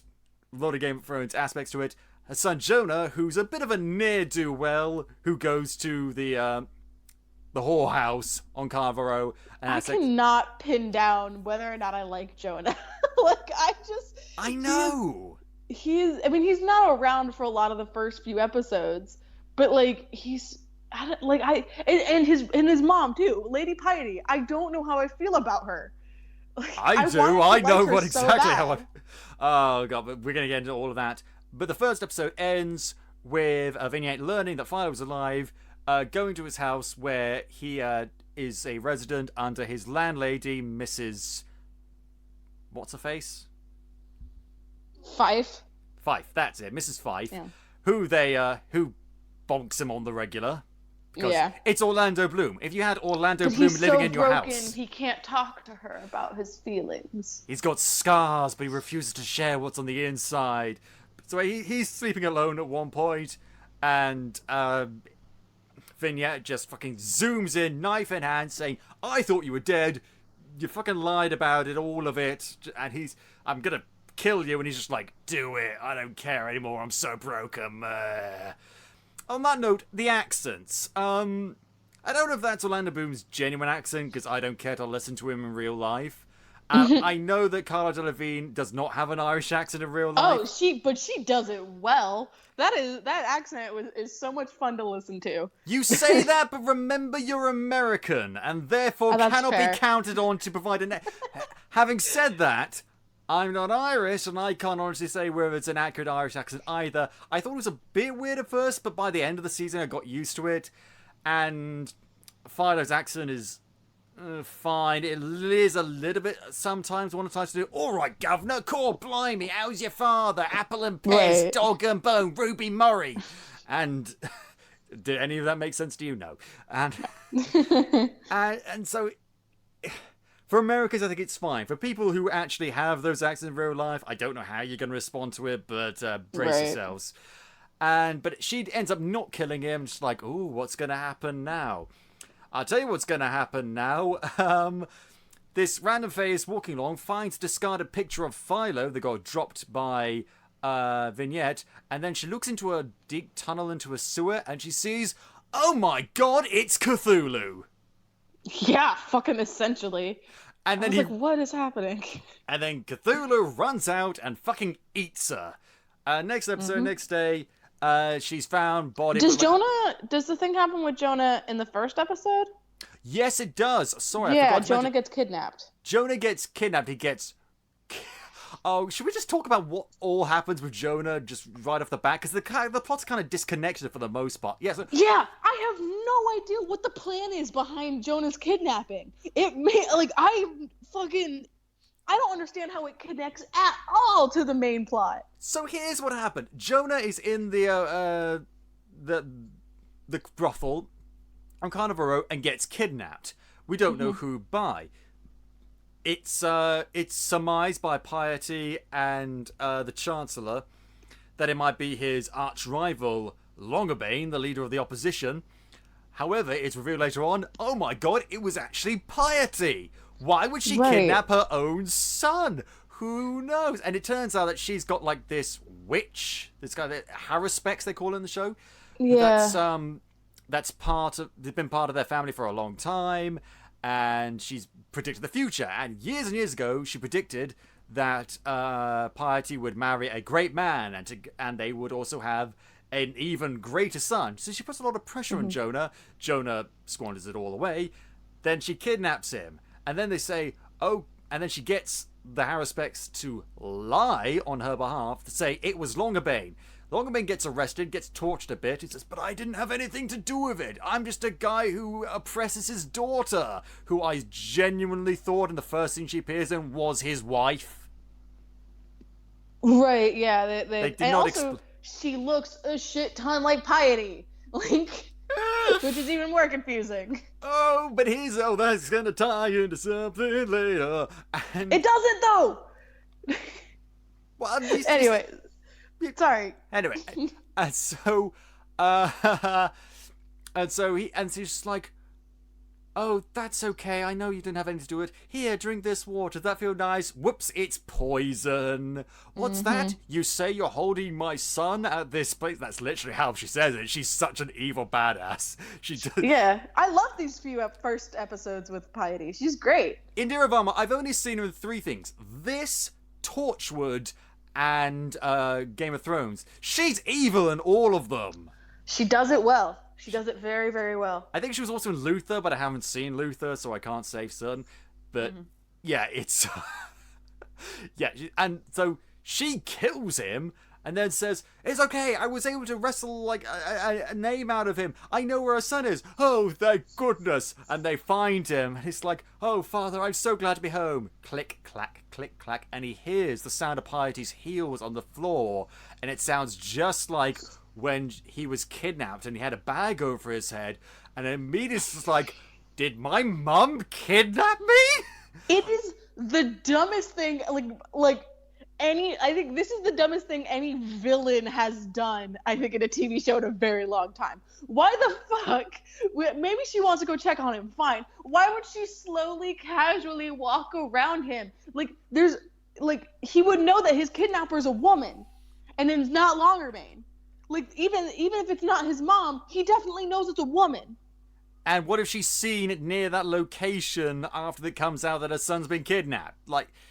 a lot of Game of Thrones aspects to it. Her son Jonah, who's a bit of a ne'er-do-well, who goes to the whorehouse on Carnival Row. And I cannot pin down whether or not I like Jonah. I know. He's not around for a lot of the first few episodes, but like his mom too, Lady Piety. I don't know how I feel about her. Like, I do. I know what exactly how I. Oh god, but we're gonna get into all of that. But the first episode ends with Vignette learning that Philo was alive, going to his house where he is a resident under his landlady, Mrs. What's her face? Fife, that's it, Mrs. Fife, yeah. Who bonks him on the regular. Because it's Orlando Bloom. If you had Orlando Bloom living in your house, he can't talk to her about his feelings. He's got scars, but he refuses to share what's on the inside. So he's sleeping alone at one point, and Vignette just fucking zooms in, knife in hand, saying, "I thought you were dead. You fucking lied about it, all of it." And "I'm gonna kill you," and he's just like, "Do it. I don't care anymore. I'm so broken." On that note, the accents. I don't know if that's Orlando Bloom's genuine accent, because I don't care to listen to him in real life. I know that Cara Delevingne does not have an Irish accent in real life. Oh, but she does it well. That accent is so much fun to listen to. You say that, but remember you're American, and therefore cannot be counted on to provide an... Having said that, I'm not Irish, and I can't honestly say whether it's an accurate Irish accent either. I thought it was a bit weird at first, but by the end of the season I got used to it. And Philo's accent is fine. It is a little bit sometimes one tries to do, "All right, governor, cool, blimey, how's your father? Apple and pears, right. Dog and bone, Ruby Murray." And did any of that make sense to you? No. And and so... For Americans, I think it's fine. For people who actually have those accents in real life, I don't know how you're going to respond to it, but brace yourselves. But she ends up not killing him, just like, "Ooh, what's going to happen now?" I'll tell you what's going to happen now. This random face walking along finds a discarded picture of Philo that got dropped by Vignette, and then she looks into a deep tunnel into a sewer, and she sees, "Oh my god, it's Cthulhu!" Yeah, fucking essentially. And then what is happening? And then Cthulhu runs out and fucking eats her. Next episode, next day, She's found body. Does the thing happen with Jonah in the first episode? Yes, it does. Sorry, I Yeah, forgot to Jonah mention. gets kidnapped. Jonah gets kidnapped. He gets. Oh, should we just talk about what all happens with Jonah just right off the bat? Because the plot's kind of disconnected for the most part. Yeah, so, Yeah, I have no idea what the plan is behind Jonah's kidnapping. I don't understand how it connects at all to the main plot. so here's what happened. Jonah is in the brothel on Carnival Row and gets kidnapped. We don't know who by. It's surmised by Piety and the Chancellor that it might be his arch rival Longerbane, the leader of the opposition. However, it's revealed later on, oh my god, it was actually Piety. Why would she kidnap her own son? Who knows? And it turns out that she's got like this witch, this guy, Haruspex they call her in the show. Yeah. That's they've been part of their family for a long time, and she's predicted the future. And years ago, she predicted that Piety would marry a great man, and they would also have an even greater son. So she puts a lot of pressure on Jonah. Jonah squanders it all away. Then she kidnaps him. And then they say, and then she gets the Haruspex to lie on her behalf to say it was Longerbane. Longerbane gets arrested, gets tortured a bit. He says, but I didn't have anything to do with it. I'm just a guy who oppresses his daughter, who I genuinely thought in the first scene she appears in was his wife. Right, yeah. They did and not also, she looks a shit ton like Piety. Which is even more confusing. Oh, but that's gonna tie into something later. And It doesn't, though! well, Anyway. Sorry. Anyway, and so she's just like, oh, that's okay. I know you didn't have anything to do with it. Here, drink this water. Does that feel nice? Whoops, it's poison. What's that? You say you're holding my son at this place? That's literally how she says it. She's such an evil badass. She does. Yeah, I love these first episodes with Piety. She's great. Indira Varma, I've only seen her in 3 things. This, Torchwood, and Game of Thrones. She's evil in all of them. She does it well. She does it very, very well. I think she was also in Luther, but I haven't seen Luther, so I can't say certain. But yeah, it's yeah, and so she kills him and then says, "It's okay. I was able to wrestle like a name out of him. I know where her son is. Oh, thank goodness!" And they find him. And it's like, "Oh, Father, I'm so glad to be home." Click, clack, click, clack, and he hears the sound of Piety's heels on the floor, and it sounds just like when he was kidnapped and he had a bag over his head, and immediately it's like, did my mum kidnap me? It is the dumbest thing, I think this is the dumbest thing any villain has done, I think, in a TV show in a very long time. Why the fuck? Maybe she wants to go check on him, fine. Why would she slowly, casually walk around him? He would know that his kidnapper is a woman, and it's not Longerbane. Even if it's not his mom, he definitely knows it's a woman. And what if she's seen it near that location after it comes out that her son's been kidnapped?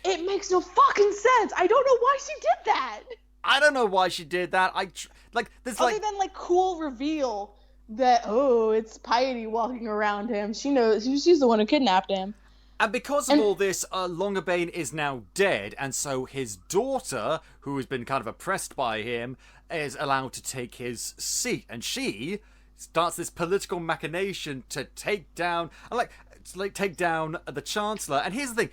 It makes no fucking sense. I don't know why she did that. I don't know why she did that. Other than cool reveal that, it's Piety walking around him. She knows she's the one who kidnapped him. And because of all this, Longerbane is now dead, and so his daughter, who has been kind of oppressed by him, is allowed to take his seat, and she starts this political machination to take down the Chancellor. And here's the thing,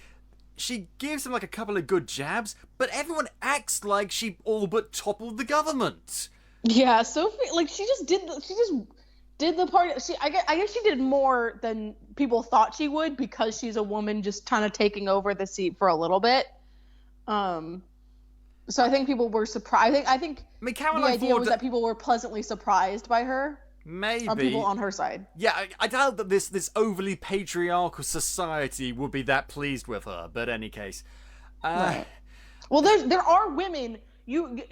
she gives him a couple of good jabs, but everyone acts like she all but toppled the government. Yeah, Sophie, she just did the part. I guess she did more than people thought she would, because she's a woman just kind of taking over the seat for a little bit. So I think people were surprised. I think the idea was that people were pleasantly surprised by her. Maybe. People on her side. Yeah, I doubt that this overly patriarchal society would be that pleased with her. But in any case, right. Well, there are women. You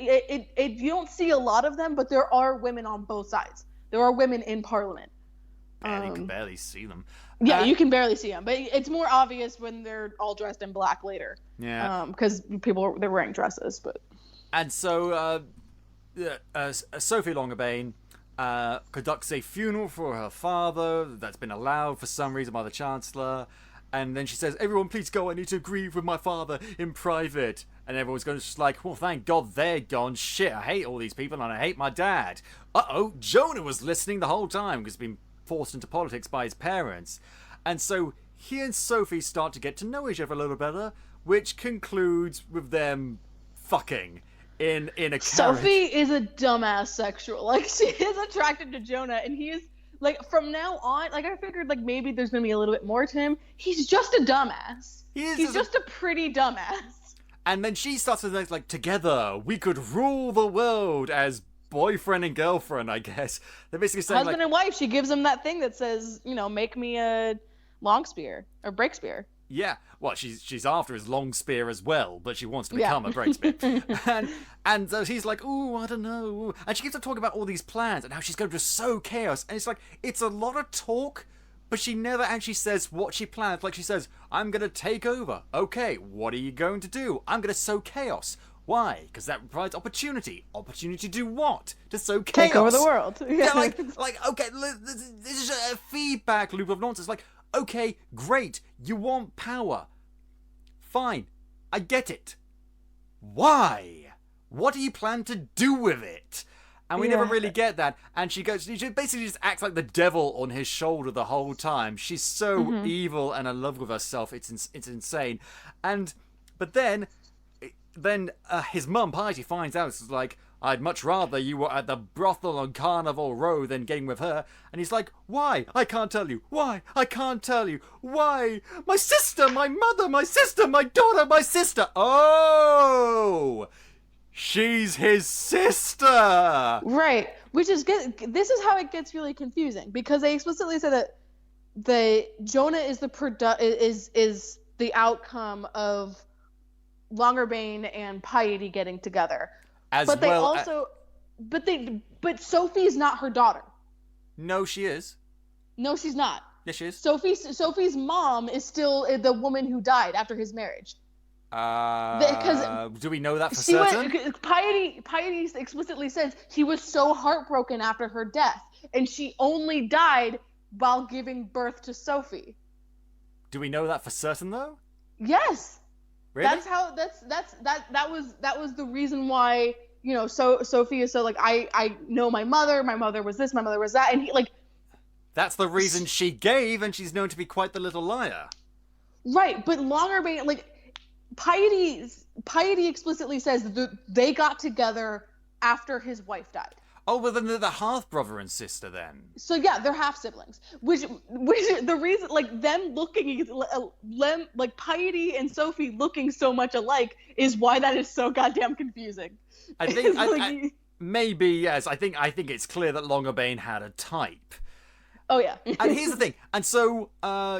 don't see a lot of them, but there are women on both sides. There are women in Parliament. Man, you can barely see them. Yeah, you can barely see them, but it's more obvious when they're all dressed in black later. Yeah. Because they're wearing dresses, but. And so Sophie Longerbane conducts a funeral for her father that's been allowed for some reason by the Chancellor. And then she says, everyone please go, I need to grieve with my father in private. And everyone's going to just like, well, thank God they're gone. Shit, I hate all these people and I hate my dad. Uh-oh, Jonah was listening the whole time because he's been forced into politics by his parents. And so he and Sophie start to get to know each other a little better, which concludes with them fucking in a carriage. Sophie is a dumbass sexual. Like, she is attracted to Jonah, and he is, like, from now on, like, I figured, like, maybe there's gonna be a little bit more to him. He's just a dumbass. He's just a pretty dumbass. And then she starts to think, like, together, we could rule the world as boyfriend and girlfriend, I guess. They're basically saying, husband and wife. She gives him that thing that says, you know, make me a long spear, or break spear. Yeah, well, she's after his long spear as well, but she wants to become a break spear. and so he's like, ooh, I don't know. And she keeps on talking about all these plans and how she's going to sow chaos. And it's like, it's a lot of talk, but she never actually says what she plans. Like, she says, I'm going to take over. Okay, what are you going to do? I'm going to sow chaos. Why? Because that provides opportunity. Opportunity to do what? To sow chaos. Take over the world. Yeah, like, okay, this is a feedback loop of nonsense. Like, okay, great, you want power. Fine, I get it. Why? What do you plan to do with it? And we never really get that. And she basically just acts like the devil on his shoulder the whole time. She's so evil and in love with herself. It's insane. But then his mum, Piety, finds out. It's like, I'd much rather you were at the brothel on Carnival Row than getting with her. And he's like, why? I can't tell you. Why? I can't tell you. Why? My sister, my mother, my sister, my daughter, my sister. Oh! She's his sister! Right. Which is good. This is how it gets really confusing. Because they explicitly say that Jonah is is the outcome of Longerbane and Piety getting together. But Sophie's not her daughter. No, she is. No, she's not. Yes, she is. Sophie's mom is still the woman who died after his marriage. Do we know that for certain? Piety explicitly says he was so heartbroken after her death, and she only died while giving birth to Sophie. Do we know that for certain though? Yes. Really? That was the reason why, you know, so Sophie is so like, I know my mother was this, my mother was that, and he like. That's the reason she gave, and she's known to be quite the little liar. Right, but Longerbane, like, Piety explicitly says that they got together after his wife died. Oh, well then they're the half brother and sister then. So yeah, they're half siblings. Which the reason, like, them looking, like Piety and Sophie looking so much alike is why that is so goddamn confusing. I think maybe yes. I think it's clear that Longerbane had a type. Oh yeah. And here's the thing. And so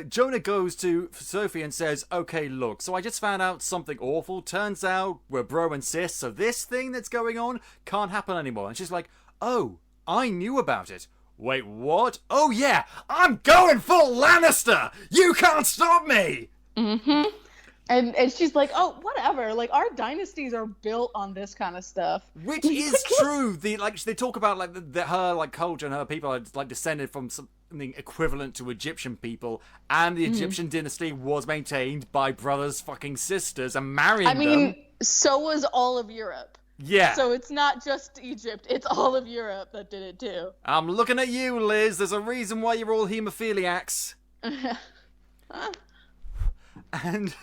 Jonah goes to Sophie and says, okay, look, so I just found out something awful. Turns out we're bro and sis, so this thing that's going on can't happen anymore. And she's like, oh, I knew about it. Wait, what? Oh yeah, I'm going full Lannister! You can't stop me! Mm-hmm. And she's like, oh, whatever. Like, our dynasties are built on this kind of stuff. Which is true. They talk about like her like culture and her people are like descended from something equivalent to Egyptian people, and the Egyptian dynasty was maintained by brothers fucking sisters and marrying them. So was all of Europe. Yeah. So it's not just Egypt, it's all of Europe that did it too. I'm looking at you, Liz. There's a reason why you're all hemophiliacs. And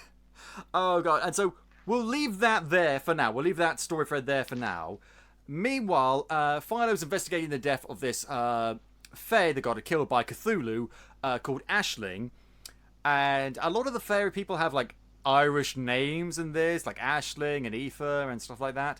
oh god, and so we'll leave that there for now. We'll leave that story thread there for now. Meanwhile, Philo's investigating the death of this fae that got killed by Cthulhu called Ashling. And a lot of the fairy people have like Irish names in this, like Ashling and Aoife and stuff like that.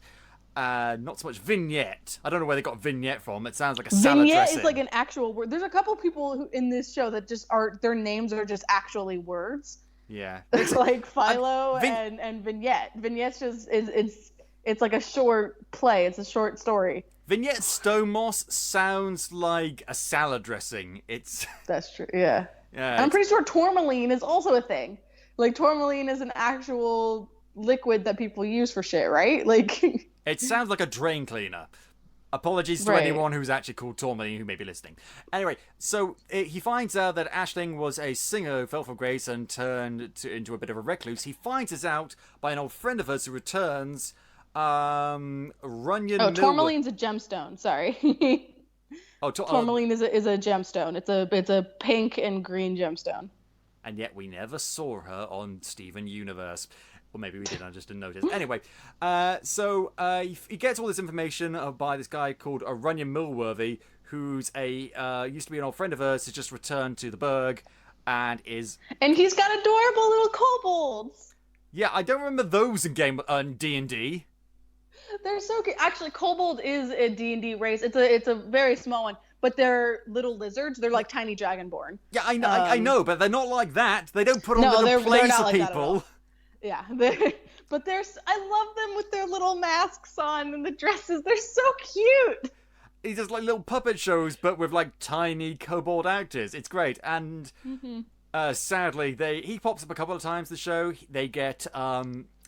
Not so much Vignette. I don't know where they got Vignette from. It sounds like a salad Vignette dressing. is like an actual word. There's a couple people who in this show that just are, their names are just actually words. Yeah. It's like Philo and Vignette. Vignette's just it's like a short play. It's a short story. Vignette Stomos sounds like a salad dressing. That's true. Yeah. Yeah. I'm pretty sure tourmaline is also a thing. Like, tourmaline is an actual liquid that people use for shit, right? Like, it sounds like a drain cleaner. Apologies to Right. anyone who's actually called Tourmaline who may be listening. Anyway, so he finds out that Aisling was a singer who fell from grace and turned into a bit of a recluse. He finds this out by an old friend of hers who returns, Runyon Millwood. Tourmaline's a gemstone. Sorry. Tourmaline is a gemstone. It's a pink and green gemstone. And yet we never saw her on Steven Universe. Or maybe we did, I just didn't notice. Anyway, so he gets all this information by this guy called Runyon Millworthy, who's used to be an old friend of hers, has just returned to the Burg, and is... And he's got adorable little kobolds! Yeah, I don't remember those in D&D. They're so cute. Actually, kobold is a D&D race. It's a very small one. But they're little lizards. They're like tiny dragonborn. Yeah, I know, but they're not like that. They don't put on little plays for people. Yeah, but I love them with their little masks on and the dresses. They're so cute. He does like little puppet shows, but with like tiny kobold actors. It's great. And sadly, he pops up a couple of times in the show. They get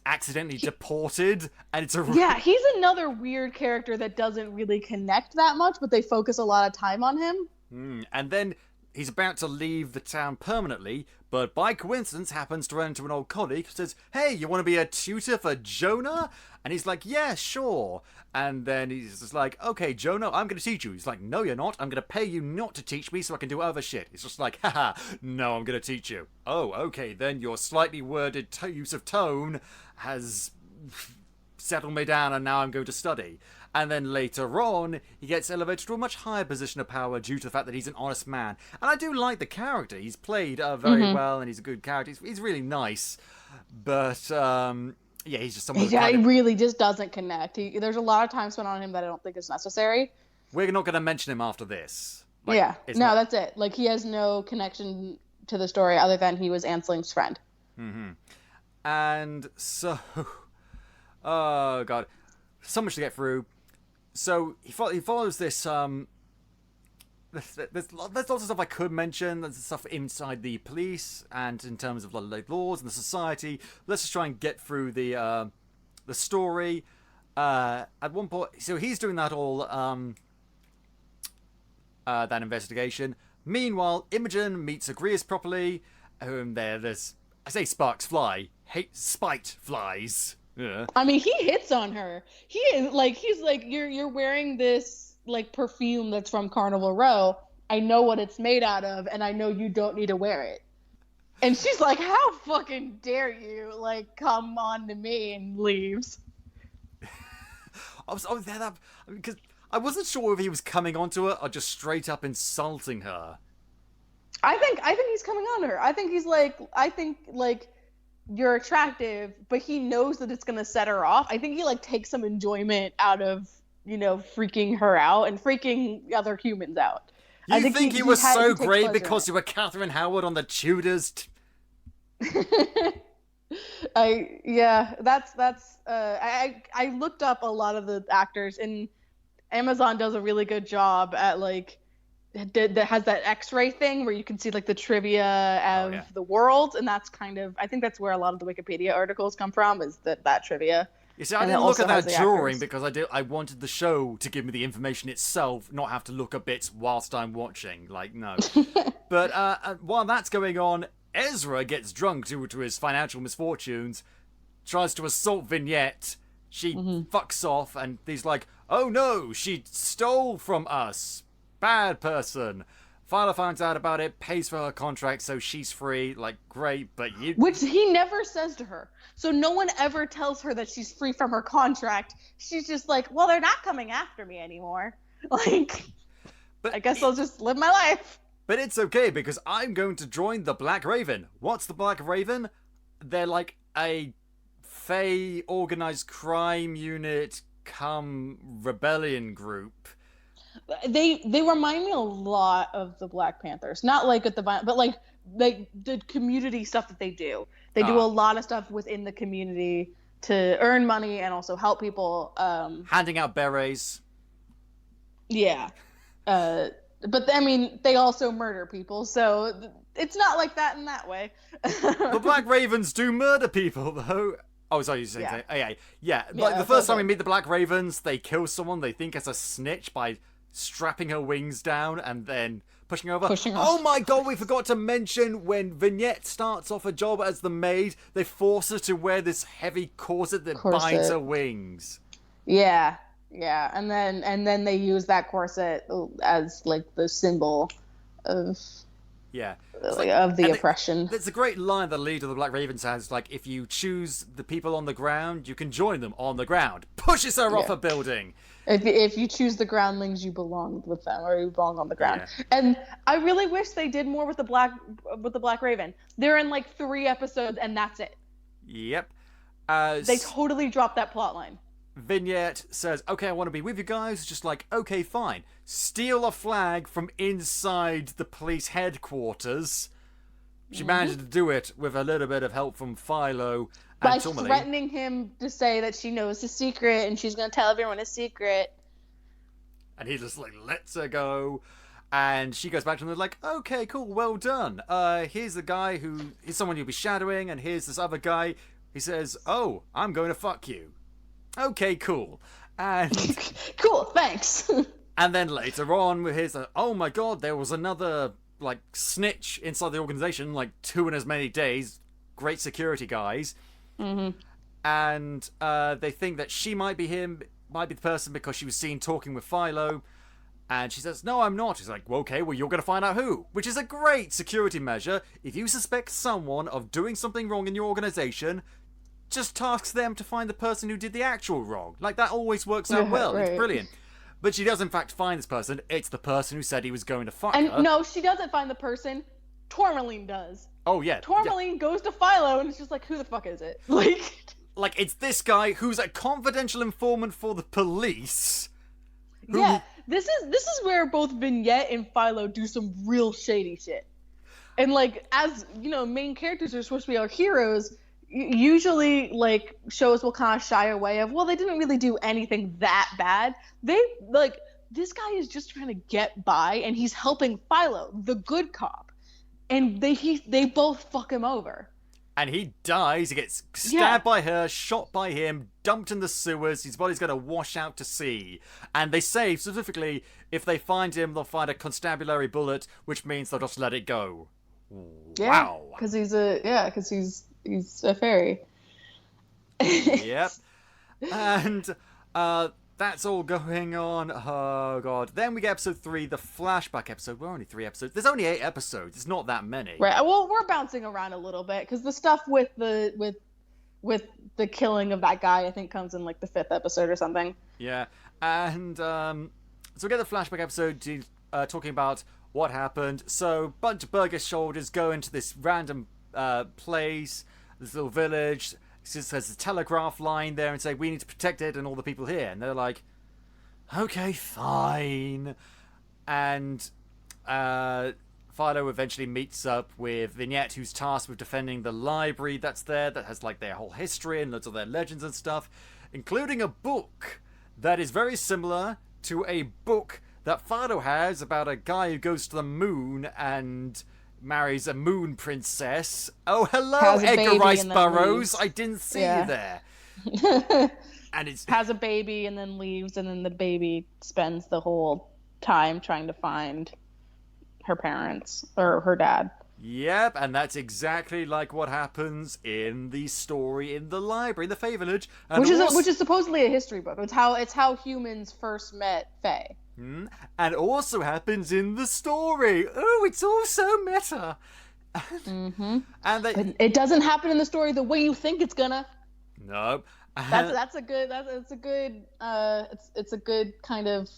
accidentally deported, and it's yeah. He's another weird character that doesn't really connect that much, but they focus a lot of time on him. And then he's about to leave the town permanently, but by coincidence happens to run into an old colleague who says, "Hey, you want to be a tutor for Jonah?" And he's like, "Yeah, sure." And then he's just like, "Okay, Jonah, I'm going to teach you." He's like, "No, you're not. I'm going to pay you not to teach me so I can do other shit." He's just like, "Haha, no, I'm going to teach you." "Oh, okay, then your slightly worded use of tone has settled me down and now I'm going to study." And then later on, he gets elevated to a much higher position of power due to the fact that he's an honest man. And I do like the character. He's played very well, and he's a good character. He's really nice. But, yeah, he's just someone... Yeah, he really just doesn't connect. There's a lot of time spent on him that I don't think is necessary. We're not going to mention him after this. That's it. Like, he has no connection to the story other than he was Ansling's friend. And so... Oh, God. So much to get through. So he follows this. There's lots of stuff I could mention. There's stuff inside the police and in terms of the laws and the society. Let's just try and get through the story. At one point, so he's doing that all that investigation. Meanwhile, Imogen meets Agrias properly. There's I say sparks fly. Spite flies. Yeah. I mean, he hits on her. He's like, you're wearing this like perfume that's from Carnival Row. I know what it's made out of, and I know you don't need to wear it. And she's like, how fucking dare you? Like, come on to me, and leaves. Because I wasn't sure if he was coming onto her or just straight up insulting her. I think he's coming on her. I think you're attractive, but he knows that it's gonna set her off. I think he like takes some enjoyment out of, freaking her out and freaking other humans out. You think he was so great because you were Catherine Howard on the Tudors? I looked up a lot of the actors, and Amazon does a really good job at like that has that X-ray thing where you can see like the trivia of the world, and that's I think that's where a lot of the Wikipedia articles come from, is that trivia. You see, I didn't look at that drawing because I wanted the show to give me the information itself, not have to look at bits whilst I'm watching. Like, no. But while that's going on, Ezra gets drunk due to his financial misfortunes, tries to assault Vignette. She fucks off, and he's like, "Oh no, she stole from us. Bad person." Father finds out about it, pays for her contract, so she's free. Like, great, but you... Which he never says to her. So no one ever tells her that she's free from her contract. She's just like, well, they're not coming after me anymore. Like, but I guess I'll just live my life. But it's okay, because I'm going to join the Black Raven. What's the Black Raven? They're like a Fae organized crime unit come rebellion group. They remind me a lot of the Black Panthers. Not like at the but like the community stuff that they do. They do a lot of stuff within the community to earn money and also help people. Handing out berets. Yeah. But I mean, they also murder people, so it's not like that in that way. The Black Ravens do murder people, though. Oh, sorry, you saying Yeah. Oh, yeah. Yeah, Yeah, like the that's first time okay. we meet the Black Ravens, they kill someone they think is a snitch by strapping her wings down and then pushing her over. Pushing her Oh off. my god, we forgot to mention when Vignette starts off a job as the maid, they force her to wear this heavy corset that binds her wings. Yeah, yeah, and then they use that corset as like the symbol of Yeah. of the oppression. There's a great line that the leader of the Black Ravens has, like, if you choose the people on the ground, you can join them on the ground. Pushes her off a building. If you choose the groundlings, you belong with them, or you belong on the ground. Yeah. And I really wish they did more with the Black Raven. They're in like 3 episodes, and that's it. Yep. They totally dropped that plot line. Vignette says, okay, I want to be with you guys. Just like, okay, fine. Steal a flag from inside the police headquarters. She managed to do it with a little bit of help from Philo and By Tourmaline. threatening him to say that she knows his secret, and she's going to tell everyone his secret. And he just like lets her go. And she goes back to him and they're like, okay, cool, well done. Here's the guy who is someone you'll be shadowing, and here's this other guy. He says, oh, I'm going to fuck you. Okay, cool. And Cool, thanks. and then later on, here's oh my god, there was another like snitch inside the organization, like 2 in as many days. Great security guys. Mm-hmm. And they think that she might be the person because she was seen talking with Philo. And she says, no, I'm not. He's like, well, okay, well, you're going to find out who. Which is a great security measure. If you suspect someone of doing something wrong in your organization, just tasks them to find the person who did the actual wrong. Like, that always works out well. Right. It's brilliant. But she does, in fact, find this person. It's the person who said he was going to fuck And her. no, she doesn't find the person. Tourmaline does. Oh, yeah. Tourmaline goes to Philo, and it's just like, who the fuck is it? Like, it's this guy who's a confidential informant for the police. Yeah, this is where both Vignette and Philo do some real shady shit. And like, as you know, main characters are supposed to be our heroes. Usually, like, shows will kind of shy away of, well, they didn't really do anything that bad. They like, this guy is just trying to get by, and he's helping Philo, the good cop, and they both fuck him over. And he dies. He gets stabbed by her, shot by him, dumped in the sewers. His body's going to wash out to sea. And they say, specifically, if they find him, they'll find a constabulary bullet, which means they'll just let it go. Yeah, Wow. because he's a fairy. Yep. And that's all going on. Oh, God. Then we get episode 3, the flashback episode. We're only 3 episodes. There's only 8 episodes. It's not that many. Right. Well, we're bouncing around a little bit because the stuff with the killing of that guy, I think, comes in like the 5th episode or something. Yeah. And so we get the flashback episode talking about what happened. So a bunch of burgess soldiers go into this random place, this little village. It just has a telegraph line there and say, we need to protect it and all the people here. And they're like, okay, fine. And Philo eventually meets up with Vignette, who's tasked with defending the library that's there, that has like their whole history and lots of their legends and stuff, including a book that is very similar to a book that Philo has about a guy who goes to the moon and marries a moon princess. Oh, hello, Edgar Rice Burroughs. I didn't see you there. And it's has a baby and then leaves, and then the baby spends the whole time trying to find her parents or her dad. Yep, and that's exactly like what happens in the story in the library, the Fae Village, and which is supposedly a history book. It's how humans first met Fae. And also happens in the story. Oh, it's all so meta. Mm-hmm. And but it doesn't happen in the story the way you think it's gonna. No. That's a good kind of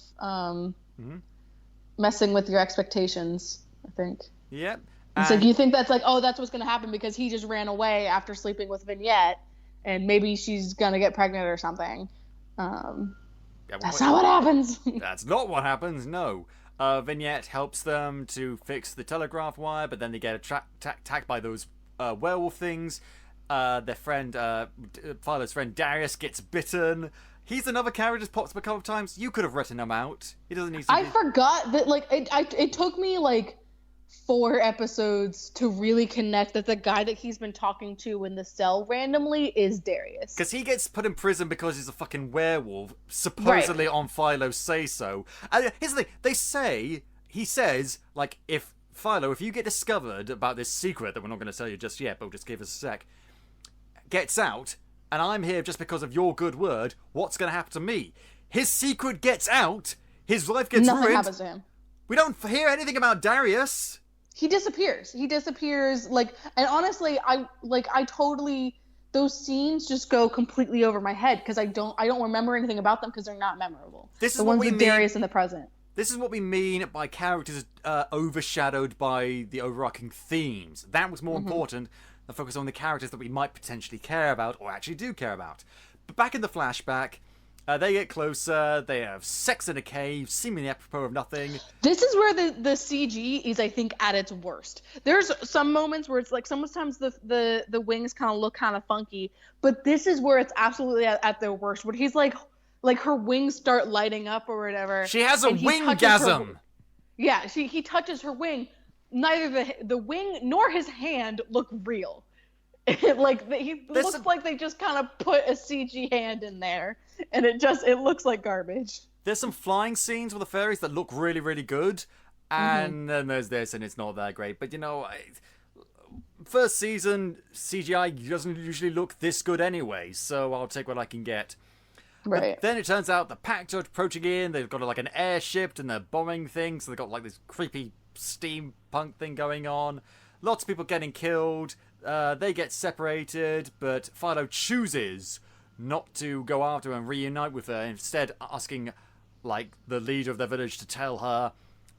messing with your expectations, I think. Yep. It's like you think that's like, oh, that's what's gonna happen because he just ran away after sleeping with Vignette, and maybe she's gonna get pregnant or something. That's not what happens. That's not what happens, no. Vignette helps them to fix the telegraph wire, but then they get attacked by those werewolf things. Their friend, Philo's friend Darius, gets bitten. He's another character that's pops up a couple of times. You could have written him out. He doesn't need to I forgot that, like, it took me, like, 4 episodes to really connect that the guy that he's been talking to in the cell randomly is Darius. Because he gets put in prison because he's a fucking werewolf, supposedly on Philo's say-so. And here's the thing, he says, like, if Philo, if you get discovered about this secret that we're not going to tell you just yet, but just give us a sec, gets out, and I'm here just because of your good word, what's going to happen to me? His secret gets out, his life gets ruined. Nothing happens to him. We don't hear anything about Darius. He disappears. Like, and honestly, I totally, those scenes just go completely over my head because I don't remember anything about them because they're not memorable. This is the what ones we with mean. Darius in the present. This is what we mean by characters overshadowed by the overarching themes. That was more important than focus on the characters that we might potentially care about or actually do care about. But back in the flashback, they get closer, they have sex in a cave, seemingly apropos of nothing. This is where the CG is, I think, at its worst. There's some moments where it's like sometimes the wings kind of look kind of funky, but this is where it's absolutely at their worst, where he's like her wings start lighting up or whatever. She has a winggasm. Yeah, he touches her wing. Neither the wing nor his hand look real. He looks like they just kind of put a CG hand in there, and it looks like garbage. There's some flying scenes with the fairies that look really, really good, and then there's this, and it's not that great. But first season CGI doesn't usually look this good anyway, so I'll take what I can get. Right. But then it turns out the Pact are approaching in. They've got like an airship and they're bombing things. So they've got like this creepy steampunk thing going on. Lots of people getting killed. They get separated, but Philo chooses not to go after her and reunite with her. Instead, asking like the leader of their village to tell her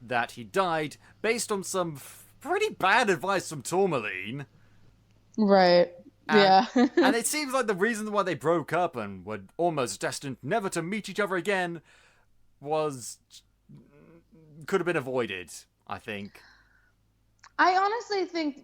that he died based on some pretty bad advice from Tourmaline. Right. Yeah. And it seems like the reason why they broke up and were almost destined never to meet each other again could have been avoided, I think. I honestly think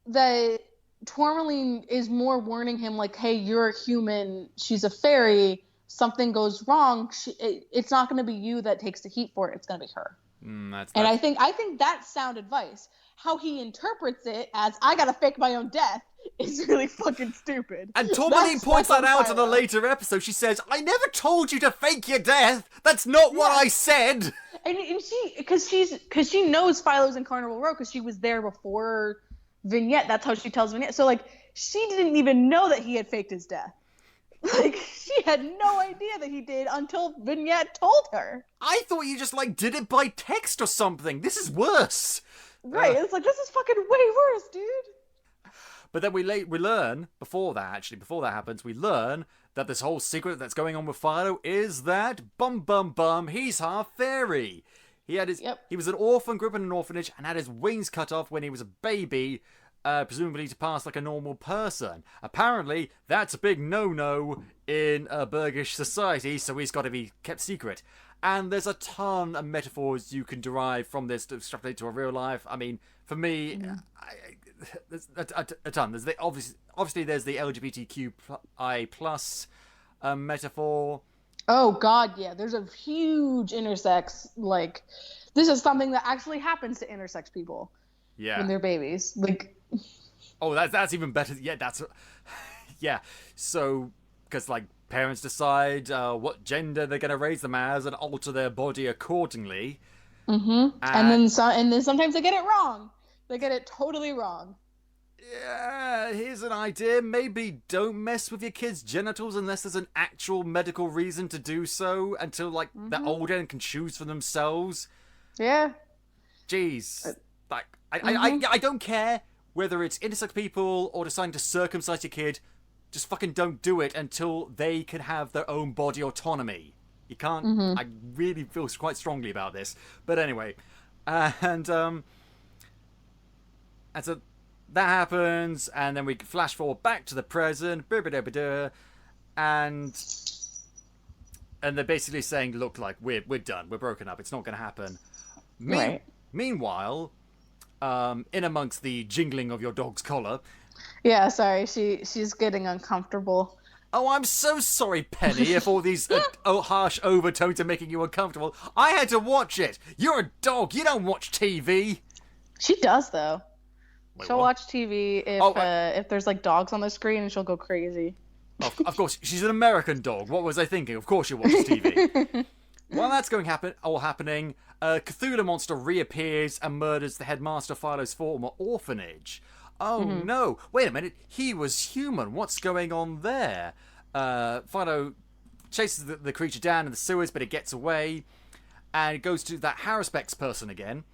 that Tourmaline is more warning him like, hey, you're a human, she's a fairy, something goes wrong, it's not going to be you that takes the heat for it, it's going to be her. And I think that's sound advice. How he interprets it as, I gotta fake my own death, is really fucking stupid. And Tourmaline points that out in a later episode. She says, I never told you to fake your death. That's not what I said. And because she knows Philo's in Carnival Row because she was there before Vignette. That's how she tells Vignette. So, like, she didn't even know that he had faked his death. Like, she had no idea that he did until Vignette told her. I thought you just, like, did it by text or something. This is worse. Right, it's like, this is fucking way worse, dude. But then we learn, before that happens, we learn that this whole secret that's going on with Philo is that, he's half fairy. He was an orphan, grew up in an orphanage, and had his wings cut off when he was a baby, presumably to pass like a normal person. Apparently, that's a big no-no in a Burgish society, so he's got to be kept secret. And there's a ton of metaphors you can derive from this to extrapolate to a real life. I mean, for me, there's a ton. There's obviously there's the LGBTQI plus metaphor. Oh God, yeah. There's a huge intersex. Like, this is something that actually happens to intersex people. Yeah. When they're babies. Like. Oh, that's even better. Yeah. So, because like parents decide what gender they're going to raise them as and alter their body accordingly. Mm-hmm. And then sometimes they get it wrong. They get it totally wrong. Yeah, here's an idea. Maybe don't mess with your kids' genitals unless there's an actual medical reason to do so until, like, they're older and can choose for themselves. Yeah. Jeez. I don't care whether it's intersex people or deciding to circumcise your kid. Just fucking don't do it until they can have their own body autonomy. You can't... I really feel quite strongly about this. But anyway. And so that happens, and then we flash forward back to the present, and they're basically saying, look, like, we're done, we're broken up, it's not going to happen. Right. Meanwhile, in amongst the jingling of your dog's collar... Yeah, sorry, she's getting uncomfortable. Oh, I'm so sorry, Penny, if all these harsh overtones are making you uncomfortable. I had to watch it. You're a dog, you don't watch TV. She does though. Wait, She'll what? watch TV if there's like dogs on the screen, and she'll go crazy. Of course, she's an American dog. What was I thinking? Of course she watches TV. While that's all happening, a Cthulhu monster reappears and murders the headmaster of Philo's former orphanage. Oh no! Wait a minute, he was human. What's going on there? Philo chases the creature down in the sewers, but it gets away, and it goes to that Haruspex person again.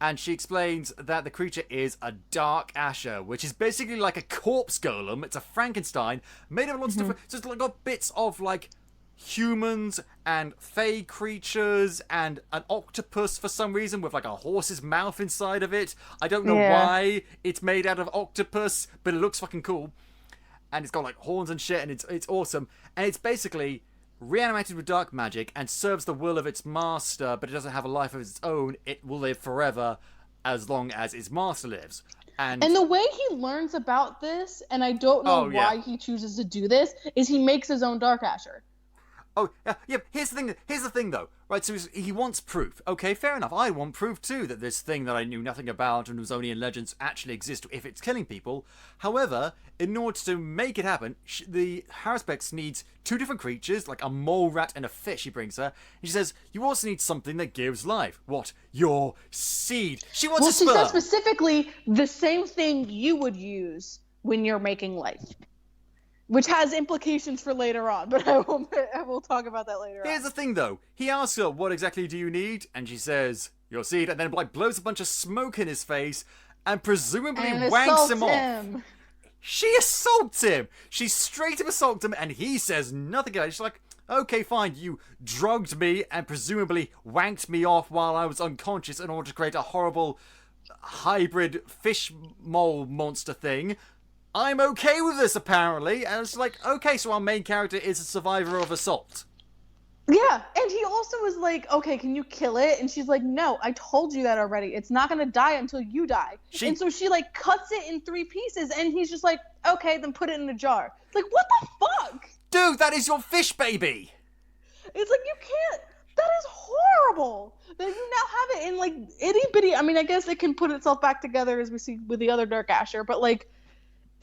And she explains that the creature is a Dark Asher, which is basically like a corpse golem. It's a Frankenstein made of lots of different. So it's got bits of like humans and fey creatures and an octopus for some reason with like a horse's mouth inside of it. I don't know why it's made out of octopus, but it looks fucking cool. And it's got like horns and shit, and it's awesome. And it's basically reanimated with dark magic and serves the will of its master, but it doesn't have a life of its own. It will live forever as long as its master lives. And the way he learns about this, and I don't know why he chooses to do this, is he makes his own Dark Asher. Oh, yeah. Here's the thing, though. Right, so he wants proof. Okay, fair enough. I want proof, too, that this thing that I knew nothing about and was only in legends actually exists if it's killing people. However, in order to make it happen, the Haruspex needs two different creatures, like a mole rat and a fish he brings her. And she says, you also need something that gives life. What? Your seed. She wants a sperm. Well, she says specifically the same thing you would use when you're making life. Which has implications for later on, but I will talk about that later on. Here's the thing, though. He asks her, what exactly do you need? And she says, your seed, and then like blows a bunch of smoke in his face and presumably wanks him off. She assaults him! She straight up assaults him, and he says nothing about it. She's like, okay, fine, you drugged me and presumably wanked me off while I was unconscious in order to create a horrible hybrid fish mole monster thing. I'm okay with this, apparently. And it's like, okay, so our main character is a survivor of assault. Yeah, and he also was like, okay, can you kill it? And she's like, no, I told you that already. It's not going to die until you die. And so she, like, cuts it in 3 pieces, and he's just like, okay, then put it in a jar. It's like, what the fuck? Dude, that is your fish baby! It's like, you can't... That is horrible! That you now have it in, like, itty-bitty... I mean, I guess it can put itself back together, as we see with the other Dark Asher, but, like...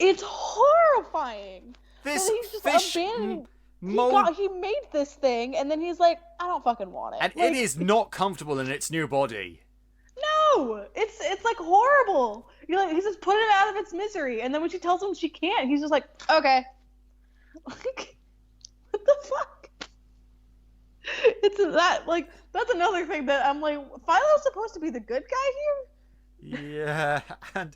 It's horrifying. This he's just fish abandoned. mold... He made this thing, and then he's like, I don't fucking want it. And like, it is not comfortable in its new body. No! It's like horrible. You're like, he's just putting it out of its misery, and then when she tells him she can't, he's just like, okay. Like, what the fuck? It's that, like, that's another thing that I'm like, Philo's supposed to be the good guy here? Yeah, and...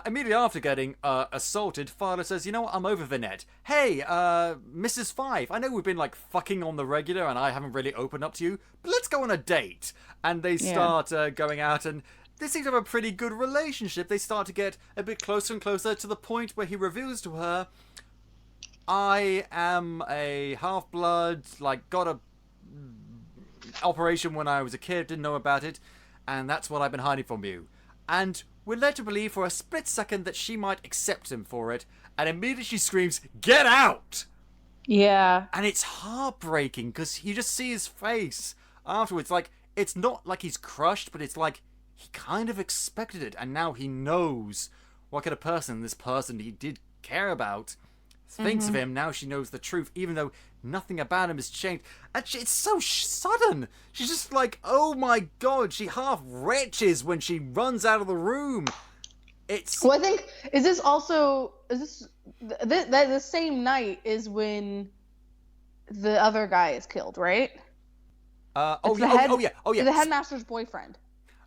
immediately after getting assaulted, Philo says, you know what, I'm over Vinette. Hey, Mrs. Five, I know we've been, like, fucking on the regular and I haven't really opened up to you, but let's go on a date. And they start going out, and they seem to have a pretty good relationship. They start to get a bit closer and closer to the point where he reveals to her, I am a half-blood, like, got a operation when I was a kid, didn't know about it, and that's what I've been hiding from you. And... we're led to believe for a split second that she might accept him for it, and immediately she screams, get out! Yeah. And it's heartbreaking, because you just see his face afterwards. Like, it's not like he's crushed, but it's like he kind of expected it, and now he knows what kind of person this person he did care about thinks of him. Now she knows the truth, even though nothing about him has changed. And it's so sudden. She's just like, oh my god, she half retches when she runs out of the room. It's... Well, I think, the same night is when the other guy is killed, right? The headmaster's boyfriend.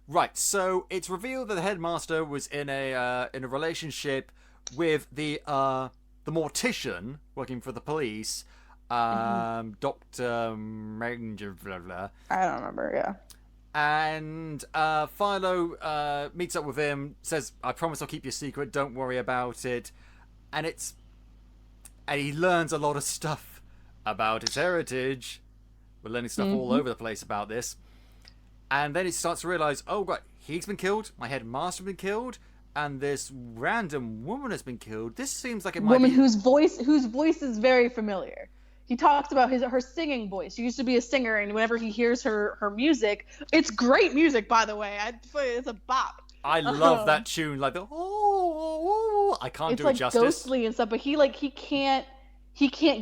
Right, so it's revealed that the headmaster was in a relationship with the mortician working for the police, Dr. Ranger, blah, blah. I don't remember, yeah. And Philo meets up with him, says, I promise I'll keep your secret, don't worry about it. And he learns a lot of stuff about his heritage. We're learning stuff all over the place about this. And then he starts to realize, oh, right, he's been killed, my headmaster has been killed, and this random woman has been killed. This seems like it might be... whose voice is very familiar. He talks about her singing voice. She used to be a singer, and whenever he hears her music, it's great music, by the way. It's a bop. I love that tune, like the I can't do it justice. It's like ghostly and stuff, but he can't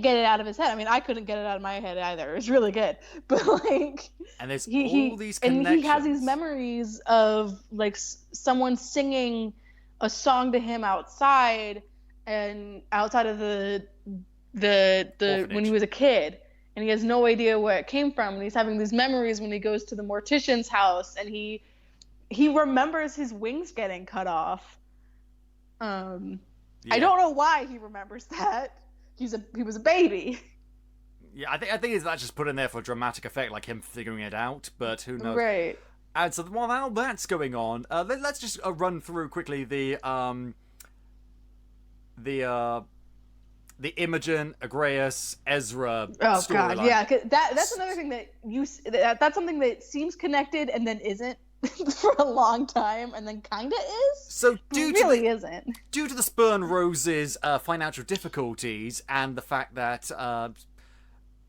get it out of his head. I mean, I couldn't get it out of my head either. It's really good, but like, and there's all these connections. And he has these memories of like someone singing a song to him outside of the when he was a kid, and he has no idea where it came from, and he's having these memories when he goes to the mortician's house, and he remembers his wings getting cut off. I don't know why he remembers that. He was a baby. Yeah, I think that's just put in there for dramatic effect, like him figuring it out, but who knows? Right. And so while that's going on, let's just run through quickly the Imogen, Agreus, Ezra storyline. Oh god, yeah, 'cause that's another thing that's something that seems connected and then isn't for a long time, and then kinda is. So isn't. Due to the Spurn Rose's financial difficulties and the fact that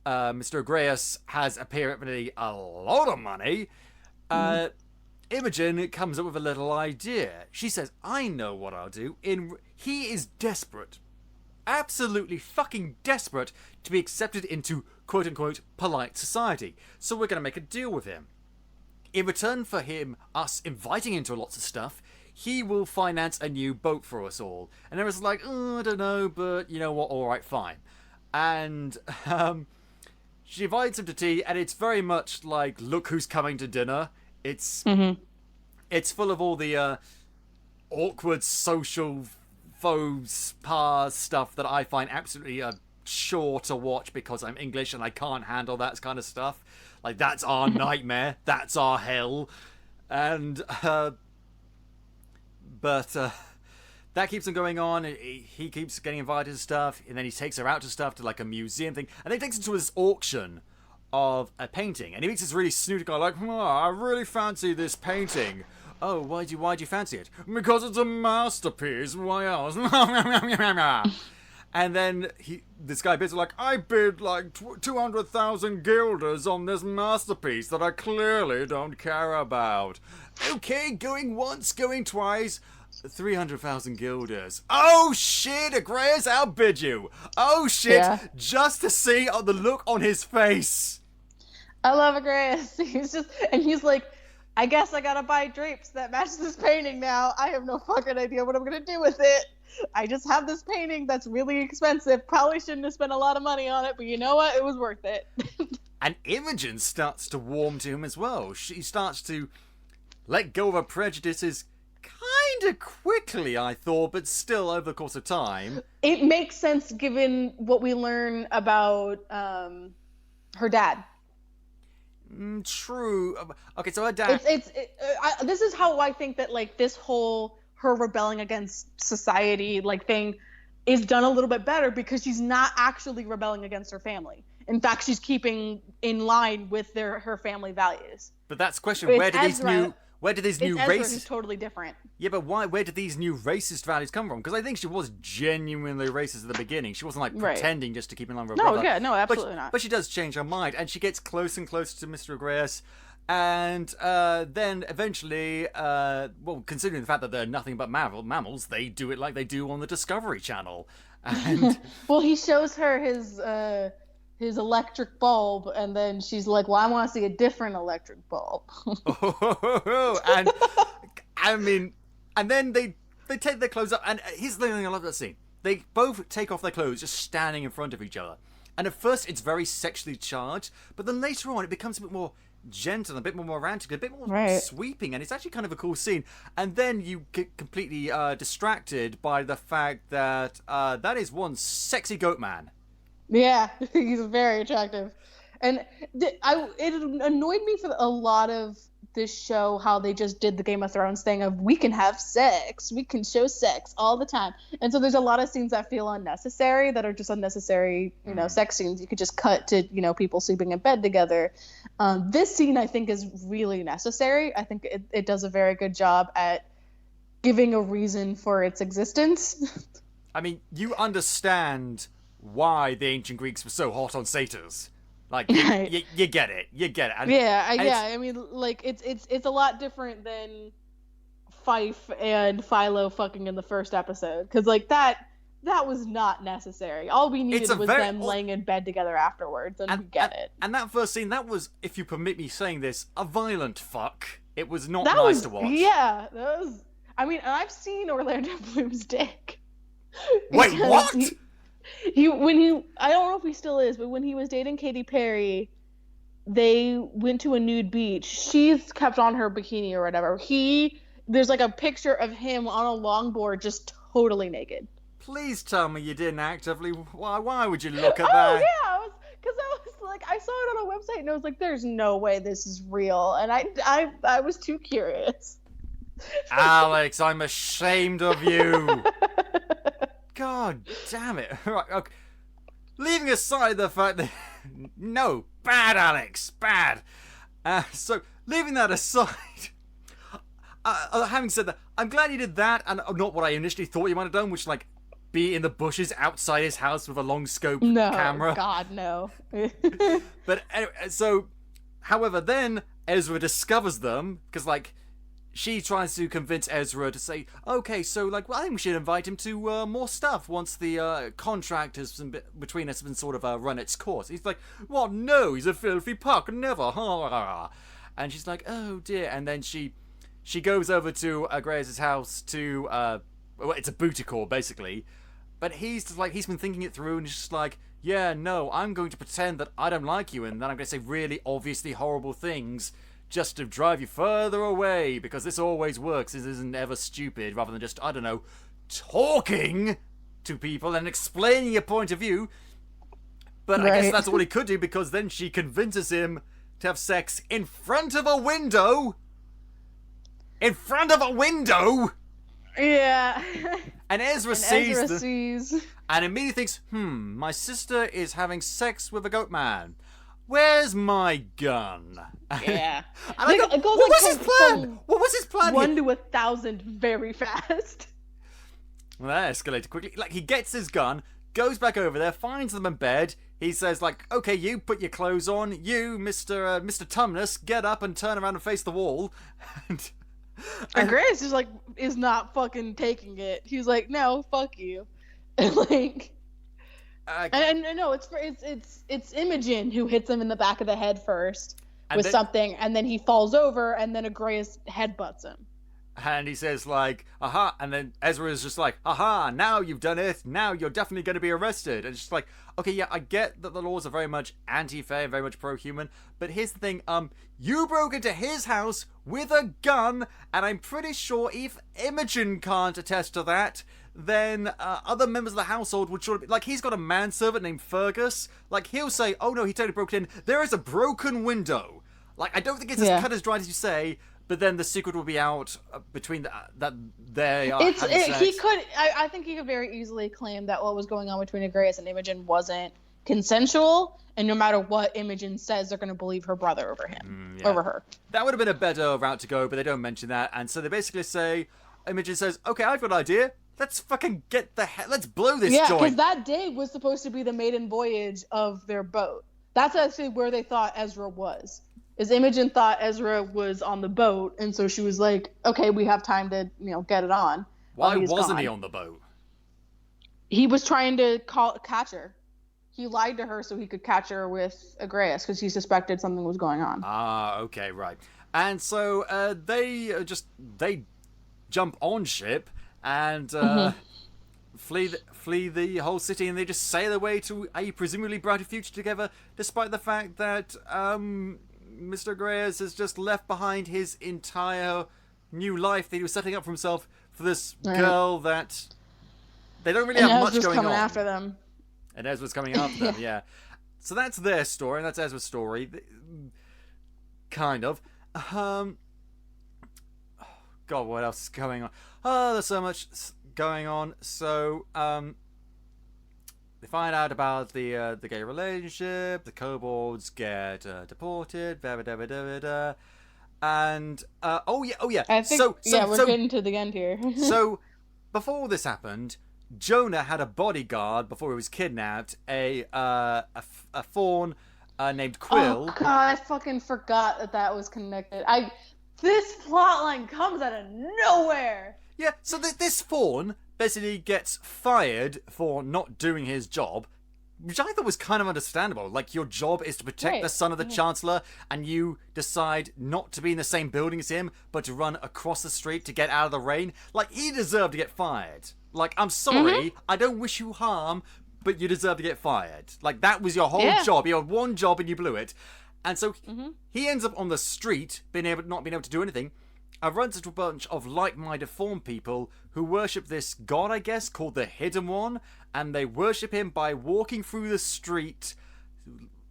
Mr. Agreus has apparently a lot of money, Imogen comes up with a little idea. She says, "I know what I'll do." He is desperate. Absolutely fucking desperate to be accepted into quote-unquote polite society. So we're going to make a deal with him. In return for us inviting him to lots of stuff, he will finance a new boat for us all. And everyone's like, I don't know, but you know what, alright, fine. And she invites him to tea, and it's very much like, look who's coming to dinner. It's full of all the awkward social faux pas stuff that I find absolutely chore to watch because I'm English and I can't handle that kind of stuff. Like, that's our nightmare. That's our hell. And, but that keeps on going on. He keeps getting invited to stuff, and then he takes her out to stuff, to like a museum thing. And then he takes her to this auction of a painting. And he meets this really snooty guy like, I really fancy this painting. Oh, why do you fancy it? Because it's a masterpiece. Why else? And then this guy bids like, I bid like 200,000 guilders on this masterpiece that I clearly don't care about. Okay, going once, going twice. 300,000 guilders. Oh shit, Agreus outbid you. Oh shit, just to see the look on his face. I love Agreus. He's like, I guess I gotta buy drapes that match this painting now. I have no fucking idea what I'm gonna do with it. I just have this painting that's really expensive. Probably shouldn't have spent a lot of money on it, but you know what? It was worth it. And Imogen starts to warm to him as well. She starts to let go of her prejudices kind of quickly, I thought, but still over the course of time. It makes sense given what we learn about her dad. True. Okay, so her dad... This is how I think that, like, this whole her rebelling against society, like, thing is done a little bit better because she's not actually rebelling against her family. In fact, she's keeping in line with her family values. But that's the question. Where do these new races... It's totally different. Yeah, but where did these new racist values come from? Because I think she was genuinely racist at the beginning. She wasn't like pretending just to keep in line with her brother. No, absolutely not. But she does change her mind, and she gets closer and closer to Mr. Agreus. And then eventually, considering the fact that they're nothing but mammals, they do it like they do on the Discovery Channel. And well, he shows her his electric bulb, and then she's like, well, I want to see a different electric bulb. And I mean, and then they take their clothes up, and here's the thing I love that scene. They both take off their clothes just standing in front of each other. And at first it's very sexually charged, but then later on it becomes a bit more gentle, a bit more romantic, a bit more sweeping, and it's actually kind of a cool scene. And then you get completely distracted by the fact that that is one sexy goat man. Yeah, he's very attractive. And it annoyed me for a lot of this show how they just did the Game of Thrones thing of we can have sex, we can show sex all the time. And so there's a lot of scenes that feel unnecessary, that are just unnecessary, sex scenes. You could just cut to, people sleeping in bed together. This scene, I think, is really necessary. I think it does a very good job at giving a reason for its existence. I mean, you understand why the ancient Greeks were so hot on satyrs. Like, you get it. You get it. I mean, like, it's a lot different than Fife and Philo fucking in the first episode, because like that was not necessary. All we needed was them laying in bed together afterwards, and we get it. And that first scene, that was, if you permit me saying this, a violent fuck. It was not nice to watch. Yeah, that was. I mean, I've seen Orlando Bloom's dick. Wait, what? I don't know if he still is, but when he was dating Katy Perry, they went to a nude beach. She's kept on her bikini or whatever. There's like a picture of him on a longboard just totally naked. Please tell me you didn't actively. Why would you look at Oh, that? yeah, because I was like, I saw it on a website and I was like, there's no way this is real. And I was too curious. Alex, I'm ashamed of you. God damn it. Right, okay. Leaving aside the fact that... No, bad, Alex, bad. So, leaving that aside... having said that, I'm glad you did that, and not what I initially thought you might have done, which, like, be in the bushes outside his house with a long scope camera. No, God, no. But anyway, so... However, then Ezra discovers them, because, like... She tries to convince Ezra to say, okay, so, like, well, I think we should invite him to more stuff once the contract between us has been sort of run its course. He's like, what? No, he's a filthy puck, never. And she's like, oh, dear. And then she goes over to Grace's house to, well, it's a booty call, basically. But he's just like, he's been thinking it through, and he's just like, yeah, no, I'm going to pretend that I don't like you, and then I'm going to say really obviously horrible things just to drive you further away, because this always works. This isn't ever stupid, rather than just, I don't know, talking to people and explaining your point of view. But right. I guess that's all he could do, because then she convinces him to have sex in front of a window. In front of a window! Yeah. And Ezra sees and immediately thinks, my sister is having sex with a goat man. Where's my gun? Yeah. And I go, what was his plan? What was his plan? 1 to 1,000 very fast. Well, that escalated quickly. Like, he gets his gun, goes back over there, finds them in bed. He says, like, okay, you put your clothes on. You, Mr. Tumnus, get up and turn around and face the wall. And Grace is not fucking taking it. He's like, no, fuck you. And like... and no, it's Imogen who hits him in the back of the head first with something, and then he falls over, and then Agreus headbutts him. And he says, like, aha, and then Ezra is just like, aha, now you've done it, now you're definitely going to be arrested. And it's just like, okay, yeah, I get that the laws are very much anti-fair, very much pro-human, but here's the thing, you broke into his house with a gun, and I'm pretty sure if Imogen can't attest to that, then other members of the household would sort of... Like, he's got a manservant named Fergus. Like, he'll say, oh no, he totally broke in. There is a broken window. Like, I don't think it's as cut as dry as you say, but then the secret will be out between that they are having sex. He could... I think he could very easily claim that what was going on between Agreus and Imogen wasn't consensual, and no matter what Imogen says, they're going to believe her brother over him. Over her. That would have been a better route to go, but they don't mention that, and so they basically say... Imogen says, okay, I've got an idea. Let's fucking let's blow this joint. Yeah, because that day was supposed to be the maiden voyage of their boat. That's actually where they thought Ezra was. Is Imogen thought Ezra was on the boat, and so she was like, okay, we have time to, get it on. Why wasn't he on the boat? He was trying to catch her. He lied to her so he could catch her with Agreus, because he suspected something was going on. Ah, okay, right. And so they jump on ship and flee the whole city, and they just sail away to a presumably brighter future together, despite the fact that Mr. Agreus has just left behind his entire new life that he was setting up for himself for this girl that they don't really have much going on. And Ezra's coming after them. And Ezra's coming after them, yeah. So that's their story, and that's Ezra's story. Kind of. God, what else is going on? Oh, there's so much going on. So, they find out about the gay relationship. The kobolds get deported. And oh yeah. I think, we're getting to the end here. So, before this happened, Jonah had a bodyguard before he was kidnapped. A fawn named Quill. Oh God, I fucking forgot that was connected. This plotline comes out of nowhere. Yeah, so this fawn basically gets fired for not doing his job, which I thought was kind of understandable. Like, your job is to protect the son of the Chancellor, and you decide not to be in the same building as him, but to run across the street to get out of the rain. Like, he deserved to get fired. Like, I'm sorry, I don't wish you harm, but you deserve to get fired. Like, that was your whole job. You had one job and you blew it. And so he ends up on the street, not being able to do anything, and runs into a bunch of like-minded fawn people who worship this god, I guess, called the Hidden One, and they worship him by walking through the street,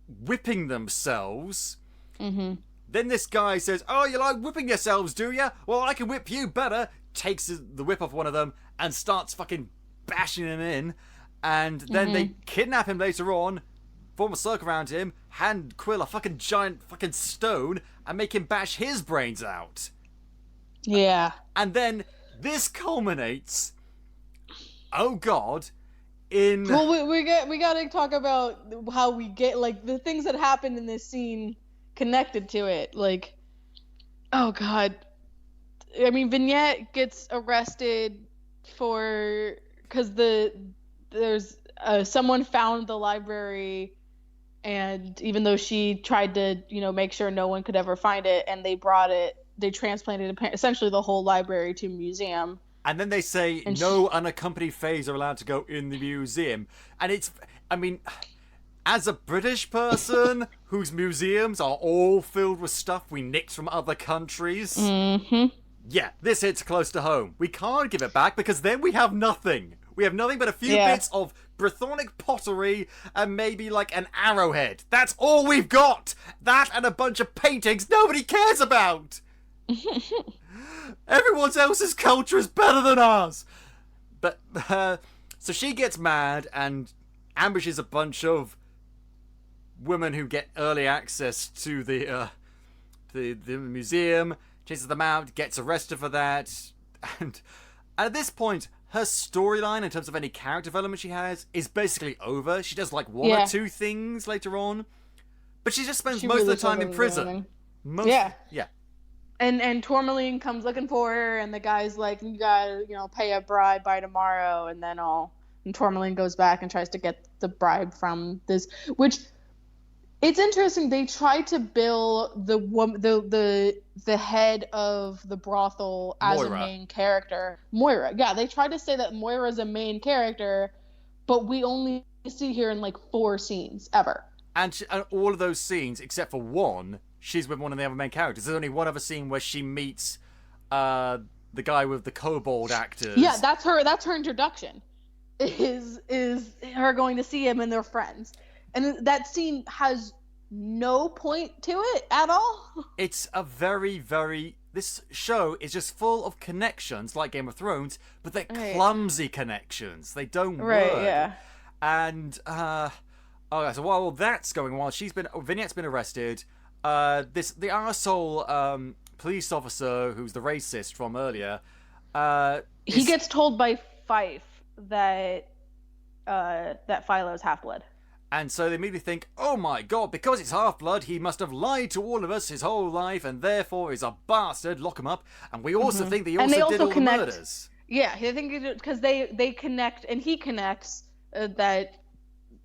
whipping themselves. Then this guy says, "Oh, you like whipping yourselves, do you? Well, I can whip you better." Takes the whip off one of them and starts fucking bashing him in. And then they kidnap him later on, form a circle around him, hand Quill a fucking giant fucking stone, and make him bash his brains out. Yeah. And then this culminates, oh god, in... Well, we got to talk about how we get, like, the things that happen in this scene connected to it. Like, oh god. I mean, Vignette gets arrested because there's someone found the library, and even though she tried to, make sure no one could ever find it, and they transplanted essentially the whole library to a museum. And then they say no unaccompanied fays are allowed to go in the museum. And as a British person whose museums are all filled with stuff we nicked from other countries, yeah, this hits close to home. We can't give it back because then we have nothing. We have nothing but a few bits of Brythonic pottery and maybe like an arrowhead. That's all we've got. That and a bunch of paintings nobody cares about. Everyone else's culture is better than ours. But so she gets mad and ambushes a bunch of women who get early access to the museum, chases them out, gets arrested for that, and at this point, her storyline in terms of any character development she has is basically over. She does like one or two things later on, but she just spends most of the time in prison. Yeah. And Tourmaline comes looking for her, and the guy's like, "You gotta, pay a bribe by tomorrow," and then and Tourmaline goes back and tries to get the bribe from this, which it's interesting. They try to bill the head of the brothel as Moira. A main character, Moira. Yeah, they try to say that Moira is a main character, but we only see her in like 4 scenes ever. And all of those scenes, except for one, she's with one of the other main characters. There's only one other scene where she meets the guy with the kobold actors. Yeah, that's her introduction. Is her going to see him and they're friends. And that scene has no point to it at all. It's a very, very... This show is just full of connections, like Game of Thrones, but they're clumsy connections. They don't work. Right, yeah. And, so while that's going on, Vignette's been arrested. The arsehole police officer, who's the racist from earlier, he gets told by Fife that Philo's half-blood. And so they immediately think, oh my god, because it's half-blood, he must have lied to all of us his whole life, and therefore is a bastard, lock him up. And we also think that he also did all the murders. Yeah, I think because they connect, and he connects that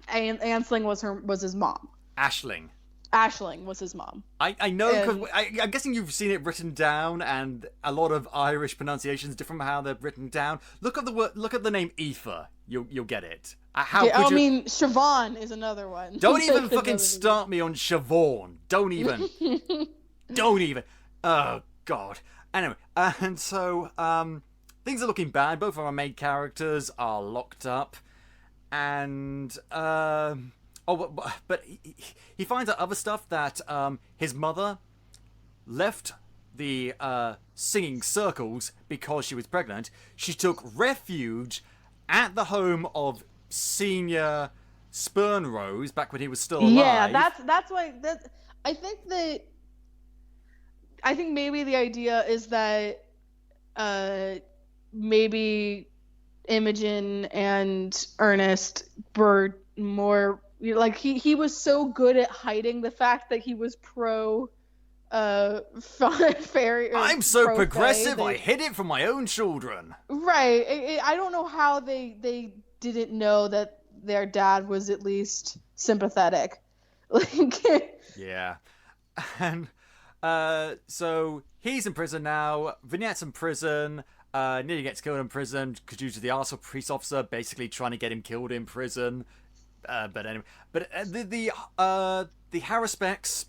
Ansling was his mom. Ashling was his mom. I know, because I'm guessing you've seen it written down, and a lot of Irish pronunciations different from how they're written down. Look at the name Aoife. You'll get it. I mean, Siobhan is another one. Don't even fucking start me on Siobhan. Don't even. Don't even. Oh god. Anyway, and so things are looking bad. Both of our main characters are locked up, and but he finds out other stuff that his mother left the singing circles because she was pregnant. She took refuge at the home of Senior Spurnrose back when he was still alive. Yeah, that's why. I think maybe the idea is that maybe Imogen and Ernest were more like he was so good at hiding the fact that he was pro fairy. I'm so progressive. They, I hid it from my own children. Right. I don't know how they didn't know that their dad was at least sympathetic. Like, yeah. And so he's in prison now. Vignette's in prison. Nearly gets killed in prison due to the arsehole police officer basically trying to get him killed in prison. But anyway, the Harrispex,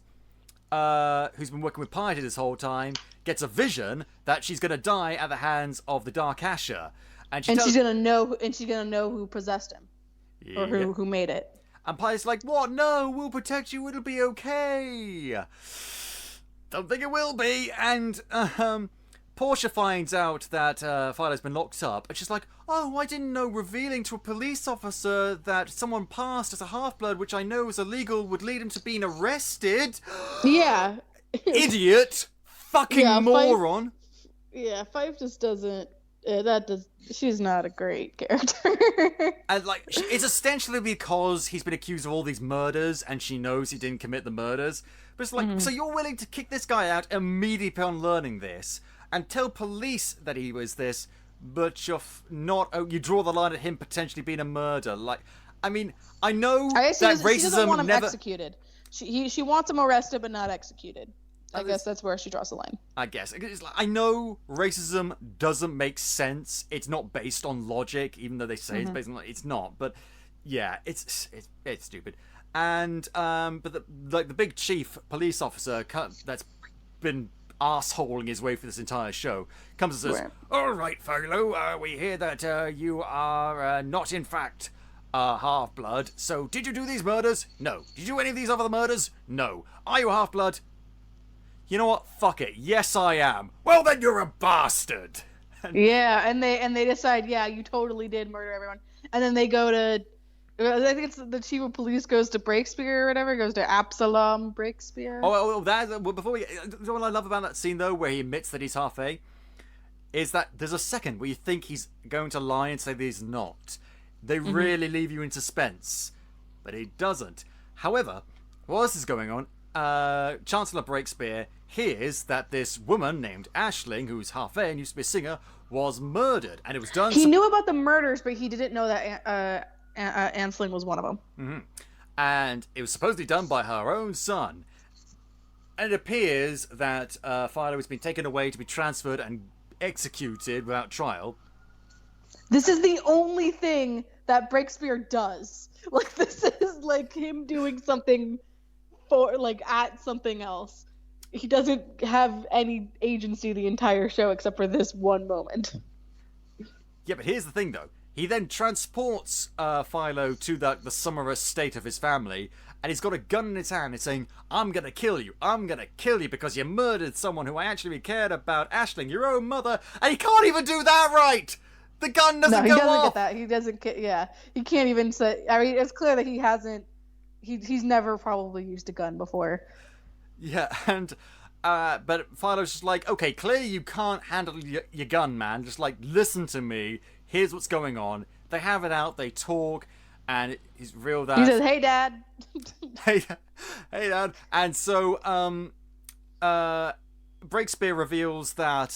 who's been working with Piety this whole time, gets a vision that she's gonna die at the hands of the Dark Asher, and she's gonna know who possessed him, or who made it. And Piety's like, "What? No, we'll protect you. It'll be okay." Don't think it will be. And Portia finds out that Philo's been locked up, and she's like, "Oh, I didn't know revealing to a police officer that someone passed as a half-blood, which I know is illegal, would lead him to being arrested." Yeah. Idiot. Fucking moron. Fife just doesn't. She's not a great character. And like, it's essentially because he's been accused of all these murders, and she knows he didn't commit the murders. But it's like, so you're willing to kick this guy out immediately upon learning this, and tell police that he was this, but you're not. You draw the line at him potentially being a murder. Like, I mean, I know that racism she doesn't want him never executed. She wants him arrested but not executed. I guess that's where she draws the line. I guess. It's like, I know racism doesn't make sense. It's not based on logic, even though they say it's based on it's not. But yeah, it's stupid. And but the big chief police officer that's been arseholing his way through this entire show comes and says, "All right, Philo, we hear that you are not in fact half-blood. So did you do these murders? No. Did you do any of these other murders? No. Are you half-blood? You know what? Fuck it. Yes, I am. Well, then you're a bastard." Yeah, and they decide, yeah, you totally did murder everyone. And then they go to, I think it's the chief of police goes to Breakspear or whatever, goes to Absalom Breakspear. Before we, you know what I love about that scene though, where he admits that he's half A, is that there's a second where you think he's going to lie and say that he's not. They really leave you in suspense, but he doesn't. However, while this is going on, Chancellor Breakspear hears that this woman named Aisling, who's half A and used to be a singer, was murdered, and it was done. He knew about the murders, but he didn't know that Aisling was one of them. And it was supposedly done by her own son. And it appears that Philo has been taken away to be transferred and executed without trial. This is the only thing that Breakspear does. Like, this is like him doing something at something else. He doesn't have any agency the entire show except for this one moment. Yeah, but here's the thing though. He then transports Philo to the summer estate of his family, and he's got a gun in his hand and saying, "I'm gonna kill you. I'm gonna kill you because you murdered someone who I actually cared about, Aisling, your own mother." And he can't even do that right. The gun doesn't go off. No, he doesn't get that. He doesn't. Yeah, he can't even say. I mean, it's clear that he hasn't. He's never probably used a gun before. Yeah, and but Philo's just like, "Okay, clearly you can't handle your gun, man. Just like, listen to me. Here's what's going on." They have it out. They talk, and he's real that he says, "Hey, Dad." hey, Dad. And so, Breakspear reveals that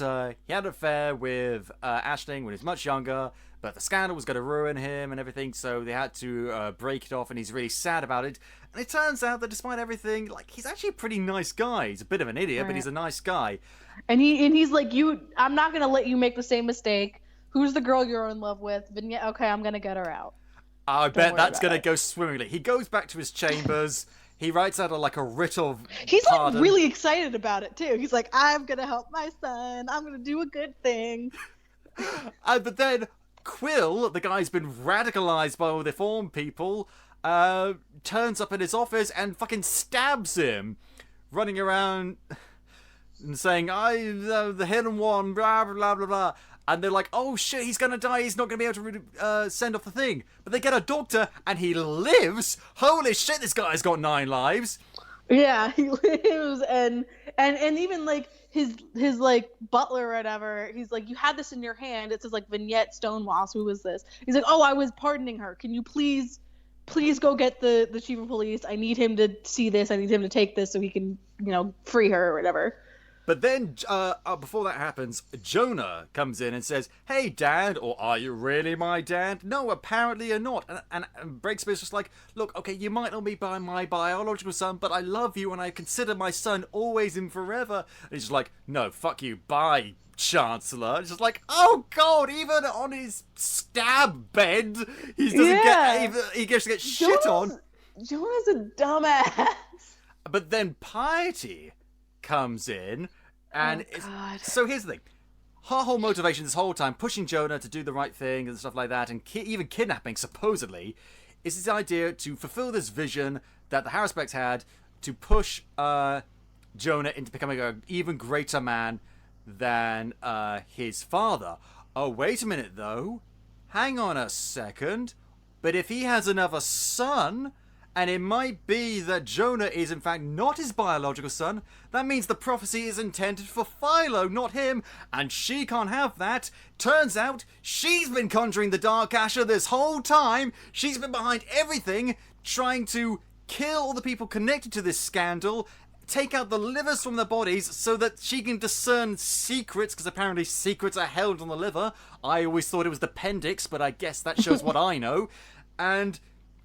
he had an affair with Aisling when he was much younger, but the scandal was going to ruin him and everything, so they had to break it off, and he's really sad about it. And it turns out that despite everything, like, he's actually a pretty nice guy. He's a bit of an idiot, but he's a nice guy. And he's like, I'm not going to let you make the same mistake. Who's the girl you're in love with? Vignette, okay, I'm going to get her out. I bet that's going to go swimmingly. He goes back to his chambers. He writes out a writ of He's pardon. Like really excited about it too. He's like, I'm gonna help my son. I'm gonna do a good thing. But then Quill, the guy's been radicalized by all the Reform people, turns up in his office and fucking stabs him, running around and saying, the hidden one, blah blah blah blah. And they're like, "Oh shit, he's gonna die, he's not gonna be able to send off the thing." But they get a doctor, and he lives! Holy shit, this guy's got 9 lives! Yeah, he lives, and even, like, his like, butler or whatever, he's like, "You had this in your hand." It says, like, Vignette Stonewalls, who was this? He's like, "Oh, I was pardoning her. Can you please go get the chief of police? I need him to see this, I need him to take this so he can, free her," or whatever. But then, before that happens, Jonah comes in and says, "Hey, Dad," or "Are you really my dad?" "No, apparently you're not." And Breakspear's just like, "Look, okay, you might not be my biological son, but I love you and I consider my son always and forever." And he's just like, "No, fuck you, bye, Chancellor." It's just like, oh god, even on his stab bed, he gets to get shit on. Jonah's a dumbass. But then Piety comes in, and so here's the thing. Her whole motivation this whole time, pushing Jonah to do the right thing and stuff like that, and even kidnapping, supposedly, is this idea to fulfill this vision that the Harrisbecks had to push Jonah into becoming an even greater man than his father. Oh, wait a minute, though. Hang on a second. But if he has another son, and it might be that Jonah is in fact not his biological son, that means the prophecy is intended for Philo, not him, and she can't have that. Turns out she's been conjuring the Dark Asher this whole time. She's been behind everything, trying to kill all the people connected to this scandal, take out the livers from their bodies so that she can discern secrets, because apparently secrets are held on the liver. I always thought it was the appendix, but I guess that shows what I know. And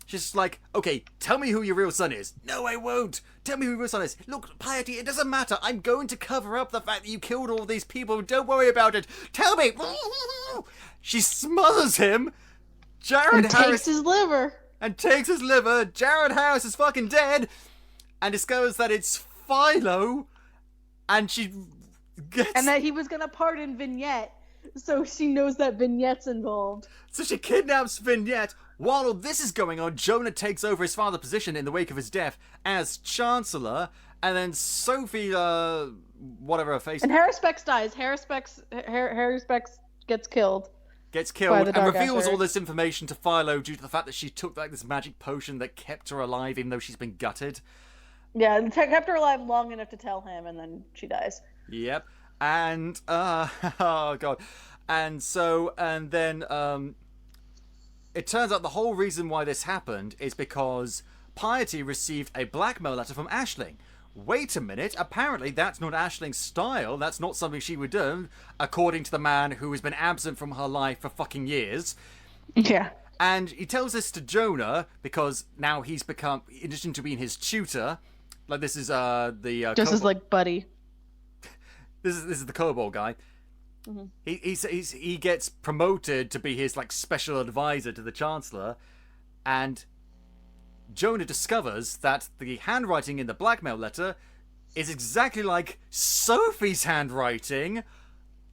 she's just like, okay, tell me who your real son is. No, I won't. Tell me who your real son is. Look, Piety, it doesn't matter. I'm going to cover up the fact that you killed all these people. Don't worry about it. Tell me. She smothers him. Takes his liver. And takes his liver. Jared Harris is fucking dead. And discovers that it's Philo. And she gets... And that he was going to pardon Vignette. So she knows that Vignette's involved. So she kidnaps Vignette. While all this is going on, Jonah takes over his father's position in the wake of his death as Chancellor, and then Sophie, whatever her face... And Harrisbecks dies. Harrisbecks gets killed. And reveals all this information to Philo due to the fact that she took this magic potion that kept her alive even though she's been gutted. Yeah, and kept her alive long enough to tell him, and then she dies. Yep. And, oh god. And then, it turns out the whole reason why this happened is because Piety received a blackmail letter from Aisling. Wait a minute, apparently that's not Aisling's style, that's not something she would do, according to the man who has been absent from her life for fucking years. Yeah. And he tells this to Jonah, because now he's become, in addition to being his tutor, like this is Just as like buddy. This is the Kobold guy. Mm-hmm. He gets promoted to be his like special advisor to the Chancellor, and Jonah discovers that the handwriting in the blackmail letter is exactly like Sophie's handwriting.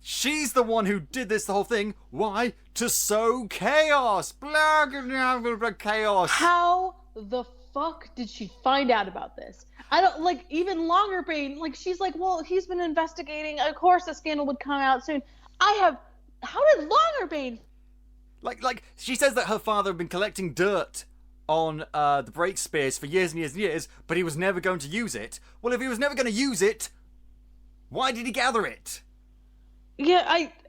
She's the one who did this, the whole thing. Why? To sow chaos. Blah, blah, blah, blah, chaos. How the fuck did she find out about this? I don't, like, even Longerbane, like, she's like, well, he's been investigating. Of course the scandal would come out soon. How did Longerbane... Like, she says that her father had been collecting dirt on the Breakspears for years and years and years, but he was never going to use it. Well, if he was never going to use it, why did he gather it? Yeah,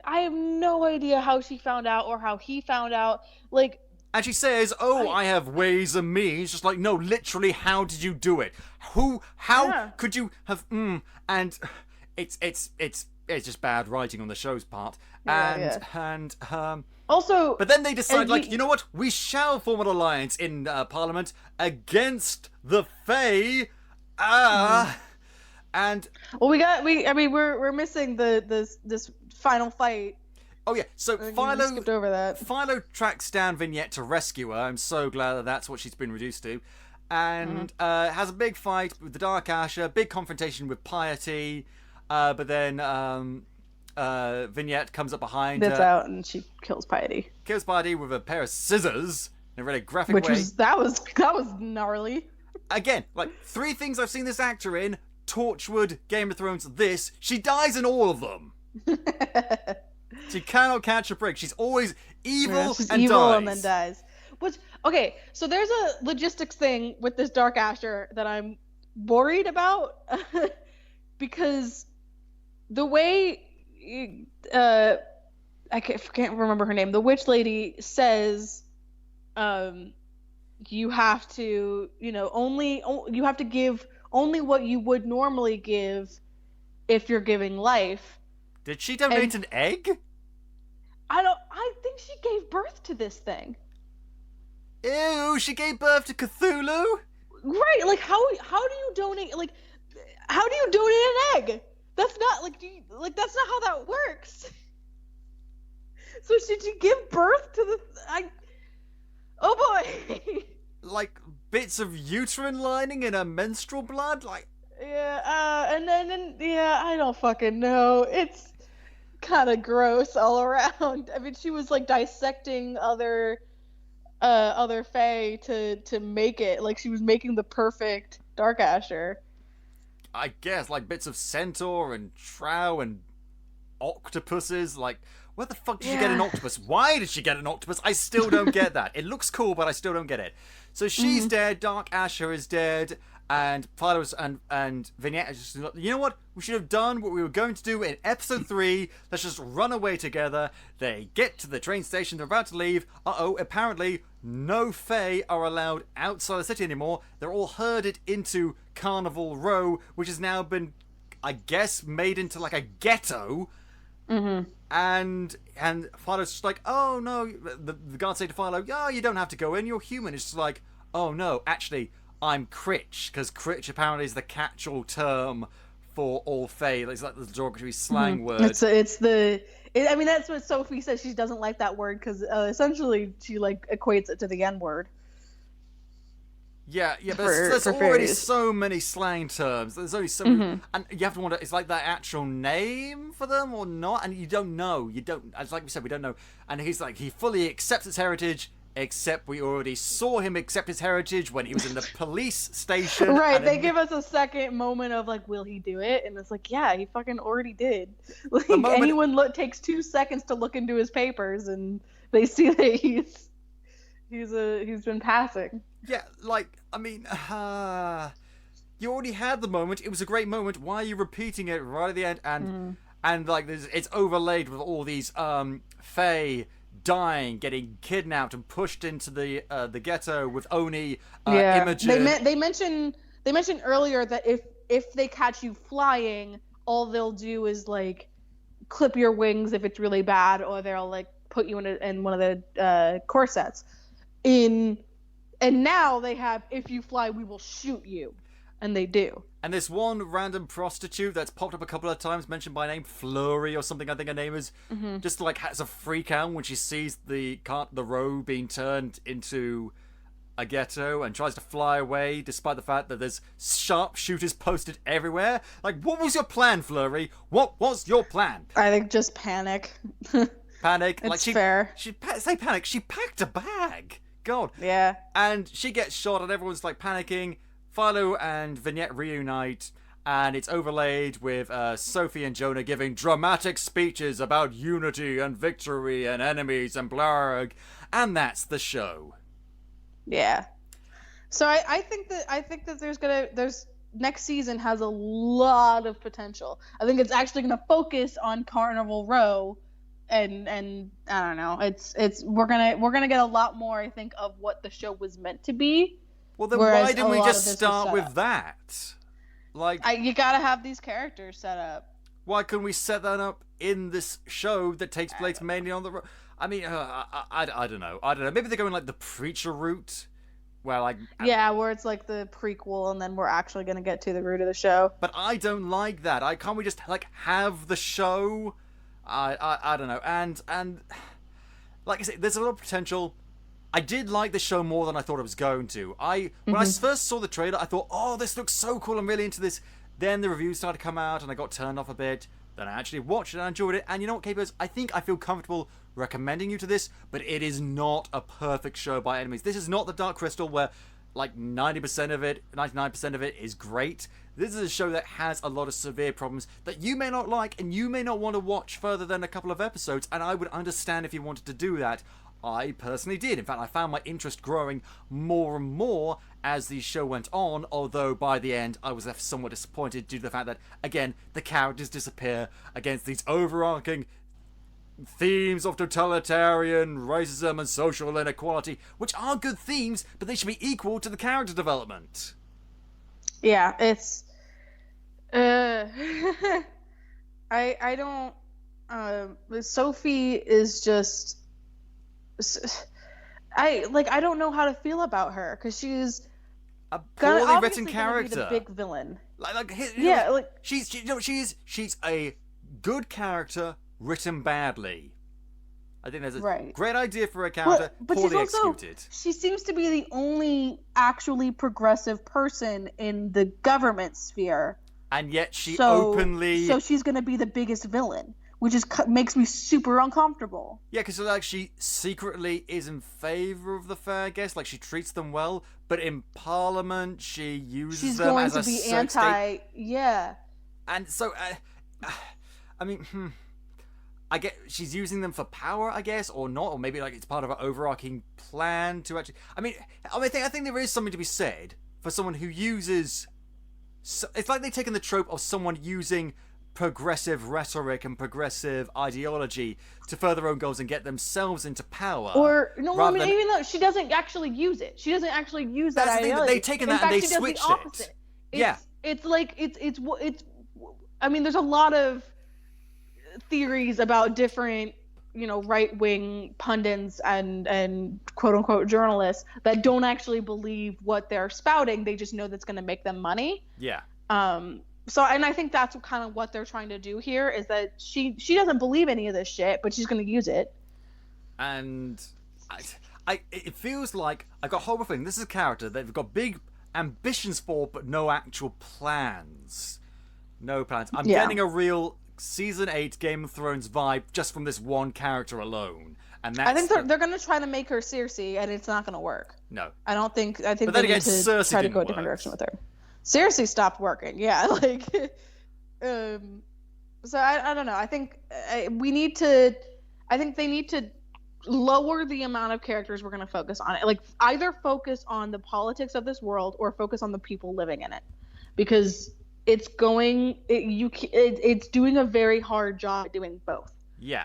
I have no idea how she found out or how he found out. Like... And she says, I have ways and means. Just like, no, literally, how did you do it? How could you have, and it's just bad writing on the show's part. Also, but then they decide, you know what? We shall form an alliance in Parliament against the Fae. And we're missing this final fight. Oh yeah, so Philo skipped over that. Philo tracks down Vignette to rescue her. I'm so glad that that's what she's been reduced to, and has a big fight with the Dark Asher, big confrontation with Piety, but then Vignette comes up behind her. Gets out and she kills Piety. Kills Piety with a pair of scissors in a really graphic way. That was gnarly. Again, like 3 things I've seen this actor in: Torchwood, Game of Thrones, this. She dies in all of them. She cannot catch a break. She's always evil she's and evil dies. And then dies. Okay, so there's a logistics thing with this Dark Asher that I'm worried about because the way I can't remember her name. The witch lady says, you have to, you have to give only what you would normally give if you're giving life. Did she donate an egg? I think she gave birth to this thing. Ew, she gave birth to Cthulhu? Right, like how do you donate, like how do you donate an egg? That's not that's not how that works. So should you give birth to the oh boy. Like bits of uterine lining in her menstrual blood? Like yeah, and then I don't fucking know. It's kind of gross all around. I mean, she was like dissecting other fae to make it, like she was making the perfect Dark Asher. I guess, like bits of centaur and trow and octopuses. Like, where the fuck did she get an octopus? Why did she get an octopus? I still don't get that. It looks cool, but I still don't get it. So she's dead, Dark Asher is dead, and Philo's and Vignette is just, you know what? We should have done what we were going to do in episode 3. Let's just run away together. They get to the train station, they're about to leave. Apparently no Fae are allowed outside the city anymore. They're all herded into Carnival Row, which has now been, I guess, made into like a ghetto. And Philo's just like, oh no, the guards say to Philo, oh, you don't have to go in, you're human. It's just like, oh no, actually, I'm Critch, because Critch apparently is the catch-all term for all Fae. It's like the derogatory slang word. I mean, that's what Sophie says. She doesn't like that word because essentially she like equates it to the N-word. Yeah, but there's already so many slang terms. There's only so many, and you have to wonder, is like the actual name for them or not? And you don't know. As like we said, we don't know. And he's like, he fully accepts his heritage, except we already saw him accept his heritage when he was in the police station. Right, they give us a second moment of like, will he do it? And it's like, yeah, he fucking already did. Like, anyone takes 2 seconds to look into his papers and they see that he's been passing. Yeah, like, I mean, you already had the moment. It was a great moment. Why are you repeating it right at the end? And like, it's overlaid with all these Fae dying, getting kidnapped and pushed into the ghetto with Oni, Imogen. They mentioned earlier that if they catch you flying, all they'll do is like clip your wings if it's really bad, or they'll like put you in one of the corsets. And now they have, if you fly, we will shoot you. And they do. And this one random prostitute that's popped up a couple of times, mentioned by name, Flurry or something, I think her name is, just like has a freak out when she sees the row being turned into a ghetto and tries to fly away, despite the fact that there's sharpshooters posted everywhere. Like, what was your plan, Flurry? What was your plan? I think just panic. Panic. It's like fair. Say panic. She packed a bag. God. Yeah. And she gets shot and everyone's like panicking. Philo and Vignette reunite, and it's overlaid with Sophie and Jonah giving dramatic speeches about unity and victory and enemies and blarg, and that's the show. Yeah. So I think that there's next season has a lot of potential. I think it's actually gonna focus on Carnival Row. And I don't know. We're gonna get a lot more, I think, of what the show was meant to be. Well, then why didn't we just start with that? Like, you gotta have these characters set up. Why couldn't we set that up in this show that takes place mainly on the road? I mean, I don't know. Maybe they're going like the preacher route, where like where it's like the prequel, and then we're actually gonna get to the root of the show. But I don't like that. Can't we just like have the show? I don't know. And like I say, there's a lot of potential. I did like the show more than I thought I was going to. When I first saw the trailer, I thought, oh, this looks so cool, I'm really into this. Then the reviews started to come out and I got turned off a bit. Then I actually watched it and I enjoyed it. And you know what, Capers? I think I feel comfortable recommending you to this, but it is not a perfect show by any means. This is not the Dark Crystal where like 90% of it, 99% of it is great. This is a show that has a lot of severe problems that you may not like and you may not want to watch further than a couple of episodes, and I would understand if you wanted to do that. I personally did. In fact, I found my interest growing more and more as the show went on, although by the end I was left somewhat disappointed due to the fact that, again, the characters disappear against these overarching themes of totalitarian racism and social inequality, which are good themes, but they should be equal to the character development. Yeah, it's I don't. Sophie is just. I don't know how to feel about her because she's A poorly written be character. the big villain. She's a good character written badly. I think there's a great idea for a character, but poorly she's also, executed. She seems to be the only actually progressive person in the government sphere. And yet she openly... So she's going to be the biggest villain, which makes me super uncomfortable. Yeah, because like she secretly is in favor of the fair guests, like she treats them well, but in Parliament she uses them as a sex She's going to be anti... Yeah. And so, I mean... I get she's using them for power, I guess, or not, or maybe like it's part of an overarching plan to actually. I think there is something to be said for someone who uses. It's like they've taken the trope of someone using progressive rhetoric and progressive ideology to further their own goals and get themselves into power. Or no, I mean, even though she doesn't actually use it, she doesn't actually use that ideology. They've taken that and they switched it. It's like it's. I mean, there's a lot of theories about different, right-wing pundits and quote-unquote journalists that don't actually believe what they're spouting. They just know that's going to make them money. Yeah. So, and I think that's kind of what they're trying to do here is that she doesn't believe any of this shit, but she's going to use it. And it feels like I've got a horrible feeling this is a character that they've got big ambitions for, but no actual plans. No plans. I'm getting a real Season 8 Game of Thrones vibe just from this one character alone. And that's I think they're going to try to make her Cersei, and it's not going to work. No. I think but then they again, need to Cersei try to go a didn't different work. direction with her. Cersei stopped working. Yeah, like so I don't know. I think they need to lower the amount of characters we're going to focus on. Like either focus on the politics of this world or focus on the people living in it. Because it's doing a very hard job at doing both. Yeah,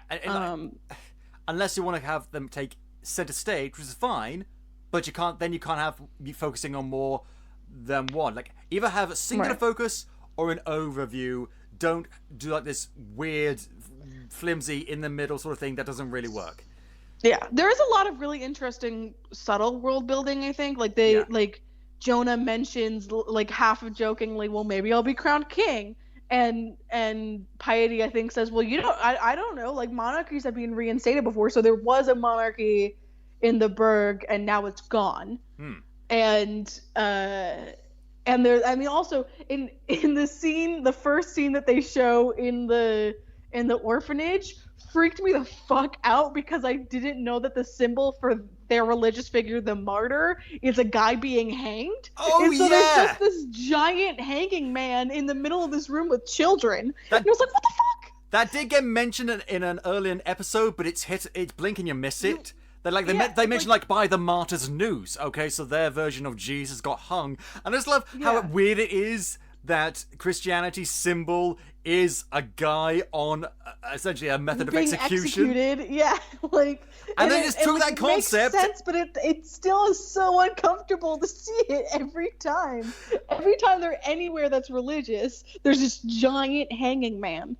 unless you want to have them take center stage, which is fine, but you can't have you focusing on more than one. Like either have a singular focus or an overview. Don't do like this weird, flimsy in the middle sort of thing that doesn't really work. Yeah, there is a lot of really interesting subtle world building. I think like Jonah mentions like half of jokingly, well, maybe I'll be crowned king. And Piety, I think, says, well, I don't know. Like monarchies have been reinstated before. So there was a monarchy in the Burg and now it's gone. And there, I mean, also in the scene, the first scene that they show in the orphanage freaked me the fuck out because I didn't know that the symbol for their religious figure, the martyr, is a guy being hanged. Oh, and so there's just this giant hanging man in the middle of this room with children. And I was like, what the fuck? That did get mentioned in an earlier episode, but it's blink and you miss it. They mentioned like by the martyr's noose. Okay, so their version of Jesus got hung, and I just love how weird it is that Christianity's symbol is a guy on essentially a method of execution. Executed, yeah, like. And they just took that concept. Makes sense, but it still is so uncomfortable to see it every time. Every time they're anywhere that's religious, there's this giant hanging man.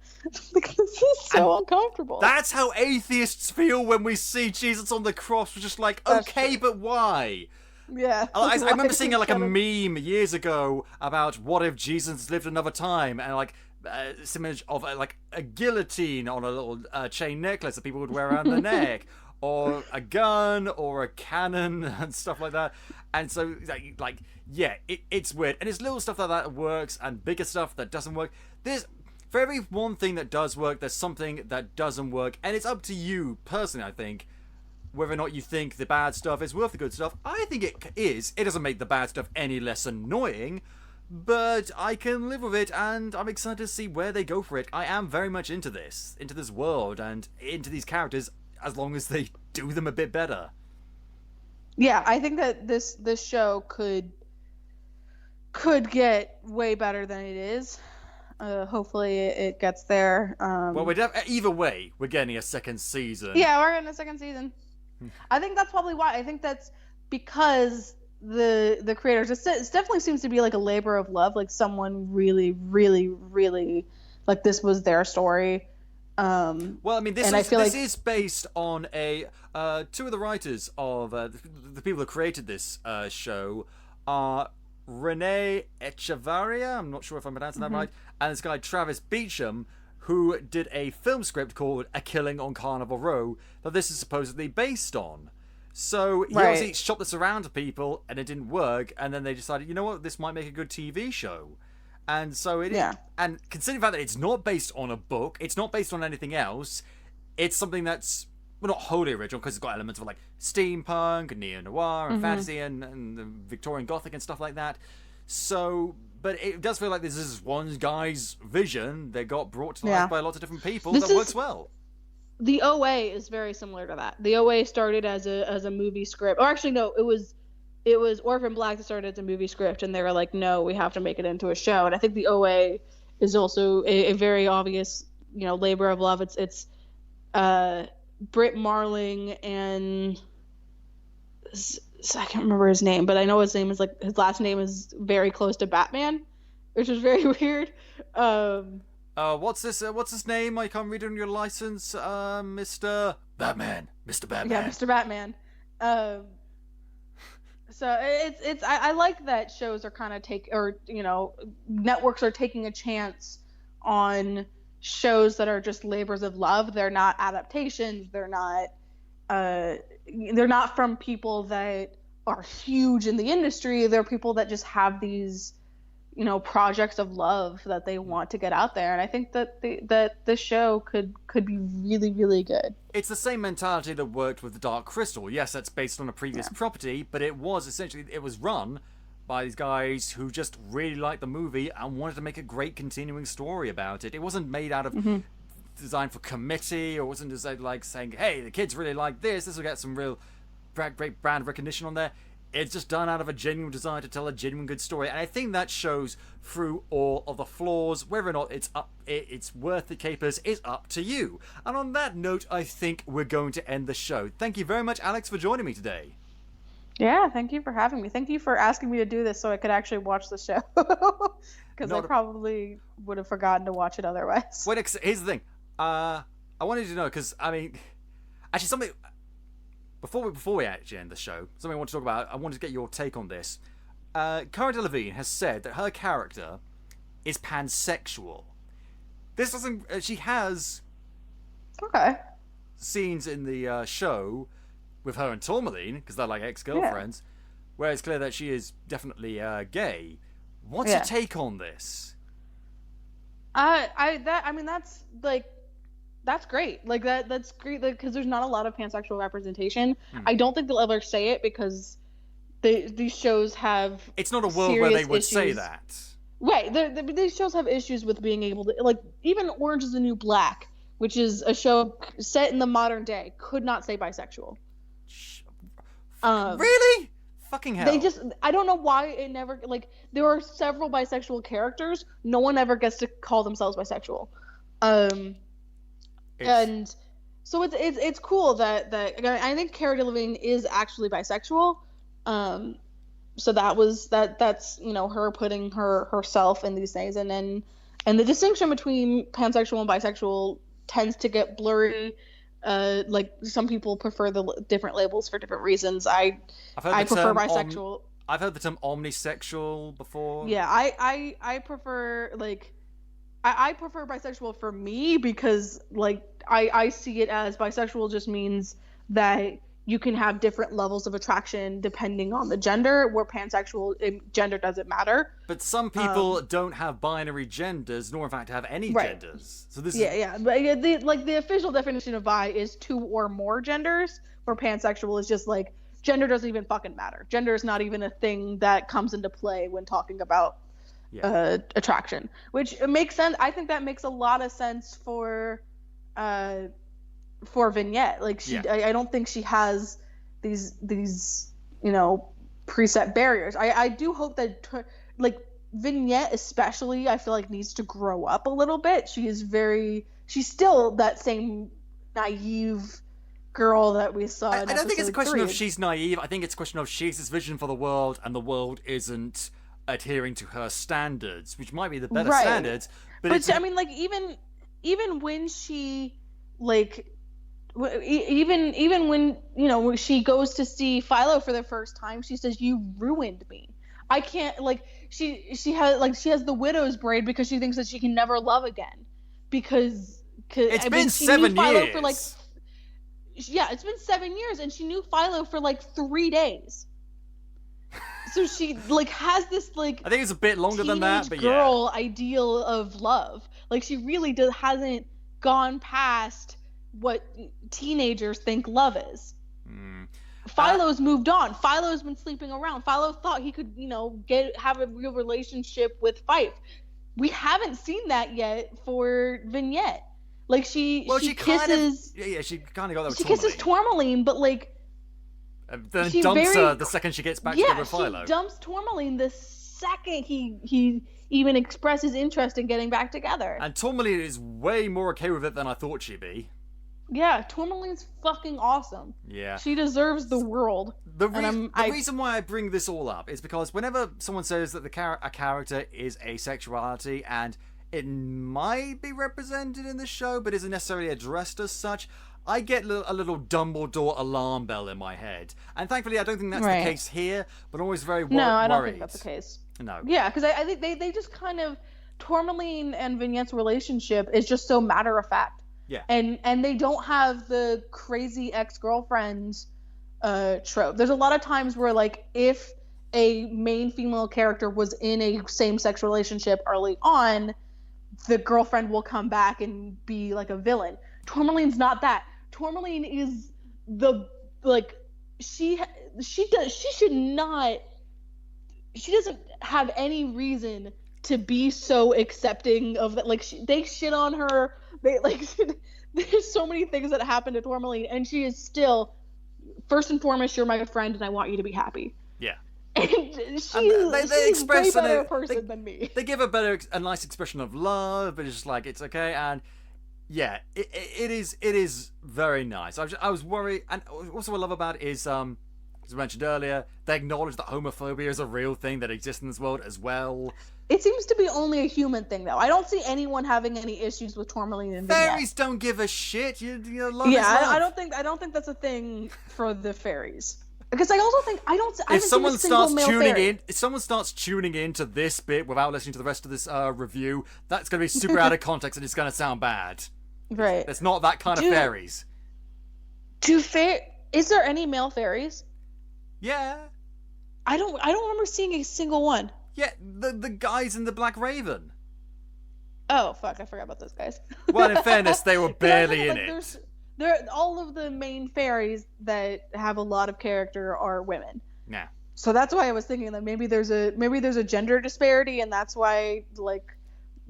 Like, this is so uncomfortable. That's how atheists feel when we see Jesus on the cross. We're just like, okay, but why? Yeah. I remember seeing like a meme years ago about what if Jesus lived another time, and like this image of like a guillotine on a little chain necklace that people would wear around their neck, or a gun, or a cannon, and stuff like that. And so it's weird, and it's little stuff like that works, and bigger stuff that doesn't work. There's for every one thing that does work, there's something that doesn't work, and it's up to you personally, I think, whether or not you think the bad stuff is worth the good stuff. I think it is. It doesn't make the bad stuff any less annoying, but I can live with it, and I'm excited to see where they go for it. I am very much into this world, and into these characters, as long as they do them a bit better. Yeah, I think that this show could get way better than it is. Hopefully it gets there. Well, either way, we're getting a second season. Yeah, we're getting a second season. I think that's probably why. I think that's because the creators. It definitely seems to be like a labor of love. Like someone really, really, really like this was their story. Well, I mean, this is based on a two of the writers of the people who created this show are Renee Echevarria, I'm not sure if I'm pronouncing that right, and this guy Travis Beecham, who did a film script called A Killing on Carnival Row that this is supposedly based on. So he obviously shopped this around to people and it didn't work, and then they decided, you know what, this might make a good TV show. And so it is. And considering the fact that it's not based on a book, it's not based on anything else, it's something that's, well, not wholly original, because it's got elements of like steampunk and neo-noir and fantasy and the Victorian Gothic and stuff like that. So, but it does feel like this is one guy's vision that got brought to life by lots of different people that works well. The OA is very similar to that. The OA started as a movie script. Or actually, no, it was Orphan Black that started as a movie script, and they were like, no, we have to make it into a show. And I think the OA is also a very obvious, labor of love. It's Britt Marling and I can't remember his name, but I know his last name is very close to Batman, which is very weird. What's his name? I can't read it on your license. Mr. Batman. Yeah, Mr. Batman. So I like that shows are kind of networks are taking a chance on shows that are just labors of love. They're not adaptations. They're not from people that are huge in the industry. They're people that just have these, projects of love that they want to get out there. And I think that the show could be really, really good. It's the same mentality that worked with The Dark Crystal. Yes, that's based on a previous property, but it was run by these guys who just really liked the movie and wanted to make a great continuing story about it. It wasn't made out of designed for committee, or wasn't designed like saying, hey, the kids really like this will get some real great brand recognition on there. It's just done out of a genuine desire to tell a genuine good story, and I think that shows through all of the flaws. Whether or not it's worth the capers is up to you. And on that note, I think we're going to end the show. Thank you very much, Alex, for joining me today. Yeah, thank you for having me. Thank you for asking me to do this so I could actually watch the show, because I probably would have forgotten to watch it otherwise. Wait, here's the thing. I wanted to know, because actually something. Before we actually end the show, something I want to talk about, I wanted to get your take on this. Cara Delevingne has said that her character is pansexual. This doesn't... she has... scenes in the show with her and Tourmaline, because they're like ex-girlfriends, where it's clear that she is definitely gay. What's your take on this? That's great. Like that's great because there's not a lot of pansexual representation. I don't think they'll ever say it because these shows have. It's not a world where they would say that. Right. These shows have issues with being able to, like, even Orange is the New Black, which is a show set in the modern day, could not say bisexual. Really? Fucking hell. I don't know why it never, like, there are several bisexual characters. No one ever gets to call themselves bisexual. And so it's cool that I think Cara Delevingne is actually bisexual. So that's her putting herself in these things, and the distinction between pansexual and bisexual tends to get blurry. Like some people prefer the different labels for different reasons. I prefer bisexual. I've heard the term omnisexual before. Yeah, I prefer I prefer bisexual for me because I see it as bisexual just means that you can have different levels of attraction depending on the gender, where pansexual, gender doesn't matter. But some people don't have binary genders, nor in fact have any genders. So this But the official definition of bi is 2 or more genders, where pansexual is just like gender doesn't even fucking matter. Gender is not even a thing that comes into play when talking about attraction, which makes sense. I think that makes a lot of sense for Vignette. Like I don't think she has these preset barriers. I do hope that Vignette especially, I feel like needs to grow up a little bit. She's still that same naive girl that we saw in I don't think it's a question 3. of she's naive. I think it's a question of she has this vision for the world and the world isn't adhering to her standards, which might be the better Right. standards. But I mean, like, even when she, like, even when, you know, when she goes to see Philo for the first time, she says, "You ruined me. I can't," like, she has the widow's braid because she thinks that she can never love again, because it's I been mean, she 7 knew Philo years. for, like, yeah, it's been 7 years, and she knew Philo for like 3 days. So she, like, has this, like, I think it's a bit longer than that, but girl ideal of love. Like, she really hasn't gone past what teenagers think love is. Philo's moved on. Philo's been sleeping around. Philo thought he could, you know, have a real relationship with Fife. We haven't seen that yet for Vignette. Like, she kisses. She kind of got that with She kisses Tourmaline, but, like, then dumps her the second she gets back together with Philo. She dumps Tourmaline the second he even expresses interest in getting back together. And Tourmaline is way more okay with it than I thought she'd be. Yeah, Tourmaline's fucking awesome. Yeah. She deserves the world. The reason why I bring this all up is because whenever someone says that a character is asexuality and it might be represented in the show but isn't necessarily addressed as such, I get a little Dumbledore alarm bell in my head. And thankfully I don't think that's the case here, but I'm always very worried. No, I don't think that's the case. No. Yeah, because I think they just kind of... Tourmaline and Vignette's relationship is just so matter-of-fact. Yeah. And they don't have the crazy ex-girlfriend trope. There's a lot of times where, like, if a main female character was in a same-sex relationship early on, the girlfriend will come back and be like a villain. Tourmaline's not that. Tourmaline is the, like, she doesn't have any reason to be so accepting of that. Like, they shit on her. They, like, there's so many things that happen to Tourmaline, and she is still, first and foremost, you're my friend, and I want you to be happy. Yeah. And she's a way better person than me. They give a nice expression of love, but it's just like, it's okay, and yeah, it is very nice. I was worried, and also what I love about it is, as I mentioned earlier, they acknowledge that homophobia is a real thing that exists in this world as well. It seems to be only a human thing, though. I don't see anyone having any issues with Tourmaline and Vignette. Fairies don't give a shit. You love yeah, is love. I don't think that's a thing for the fairies. Because I also think I haven't if someone seen a single starts male tuning fairy. in, if someone starts tuning in to this bit without listening to the rest of this review, that's going to be super out of context and it's going to sound bad. Right. It's not that kind of fairies. Is there any male fairies? Yeah. I don't remember seeing a single one. Yeah, the guys in the Black Raven. Oh fuck! I forgot about those guys. Well, in fairness, they were barely in it. All of the main fairies that have a lot of character are women. Yeah. So that's why I was thinking that maybe there's a gender disparity, and that's why, like,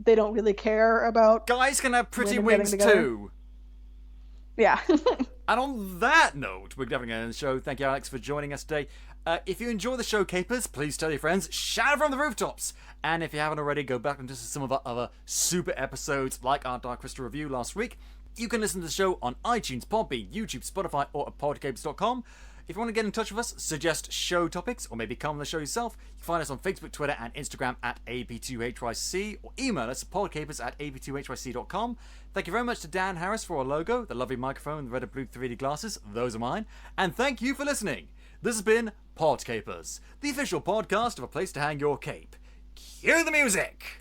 they don't really care about guys can have pretty wings too. Yeah. And on that note, we're definitely going to end the show. Thank you, Alex, for joining us today. If you enjoy the show, Capers, please tell your friends, shout from the rooftops. And if you haven't already, go back and listen to some of our other super episodes, like our Dark Crystal review last week. You can listen to the show on iTunes, Podbean, YouTube, Spotify, or at podcapers.com. If you want to get in touch with us, suggest show topics, or maybe come on the show yourself, you can find us on Facebook, Twitter, and Instagram at AP2HYC, or email us at podcapers@ap2hyc.com. Thank you very much to Dan Harris for our logo, the lovely microphone, the red and blue 3D glasses, those are mine. And thank you for listening. This has been Podcapers, the official podcast of a place to hang your cape. Cue the music!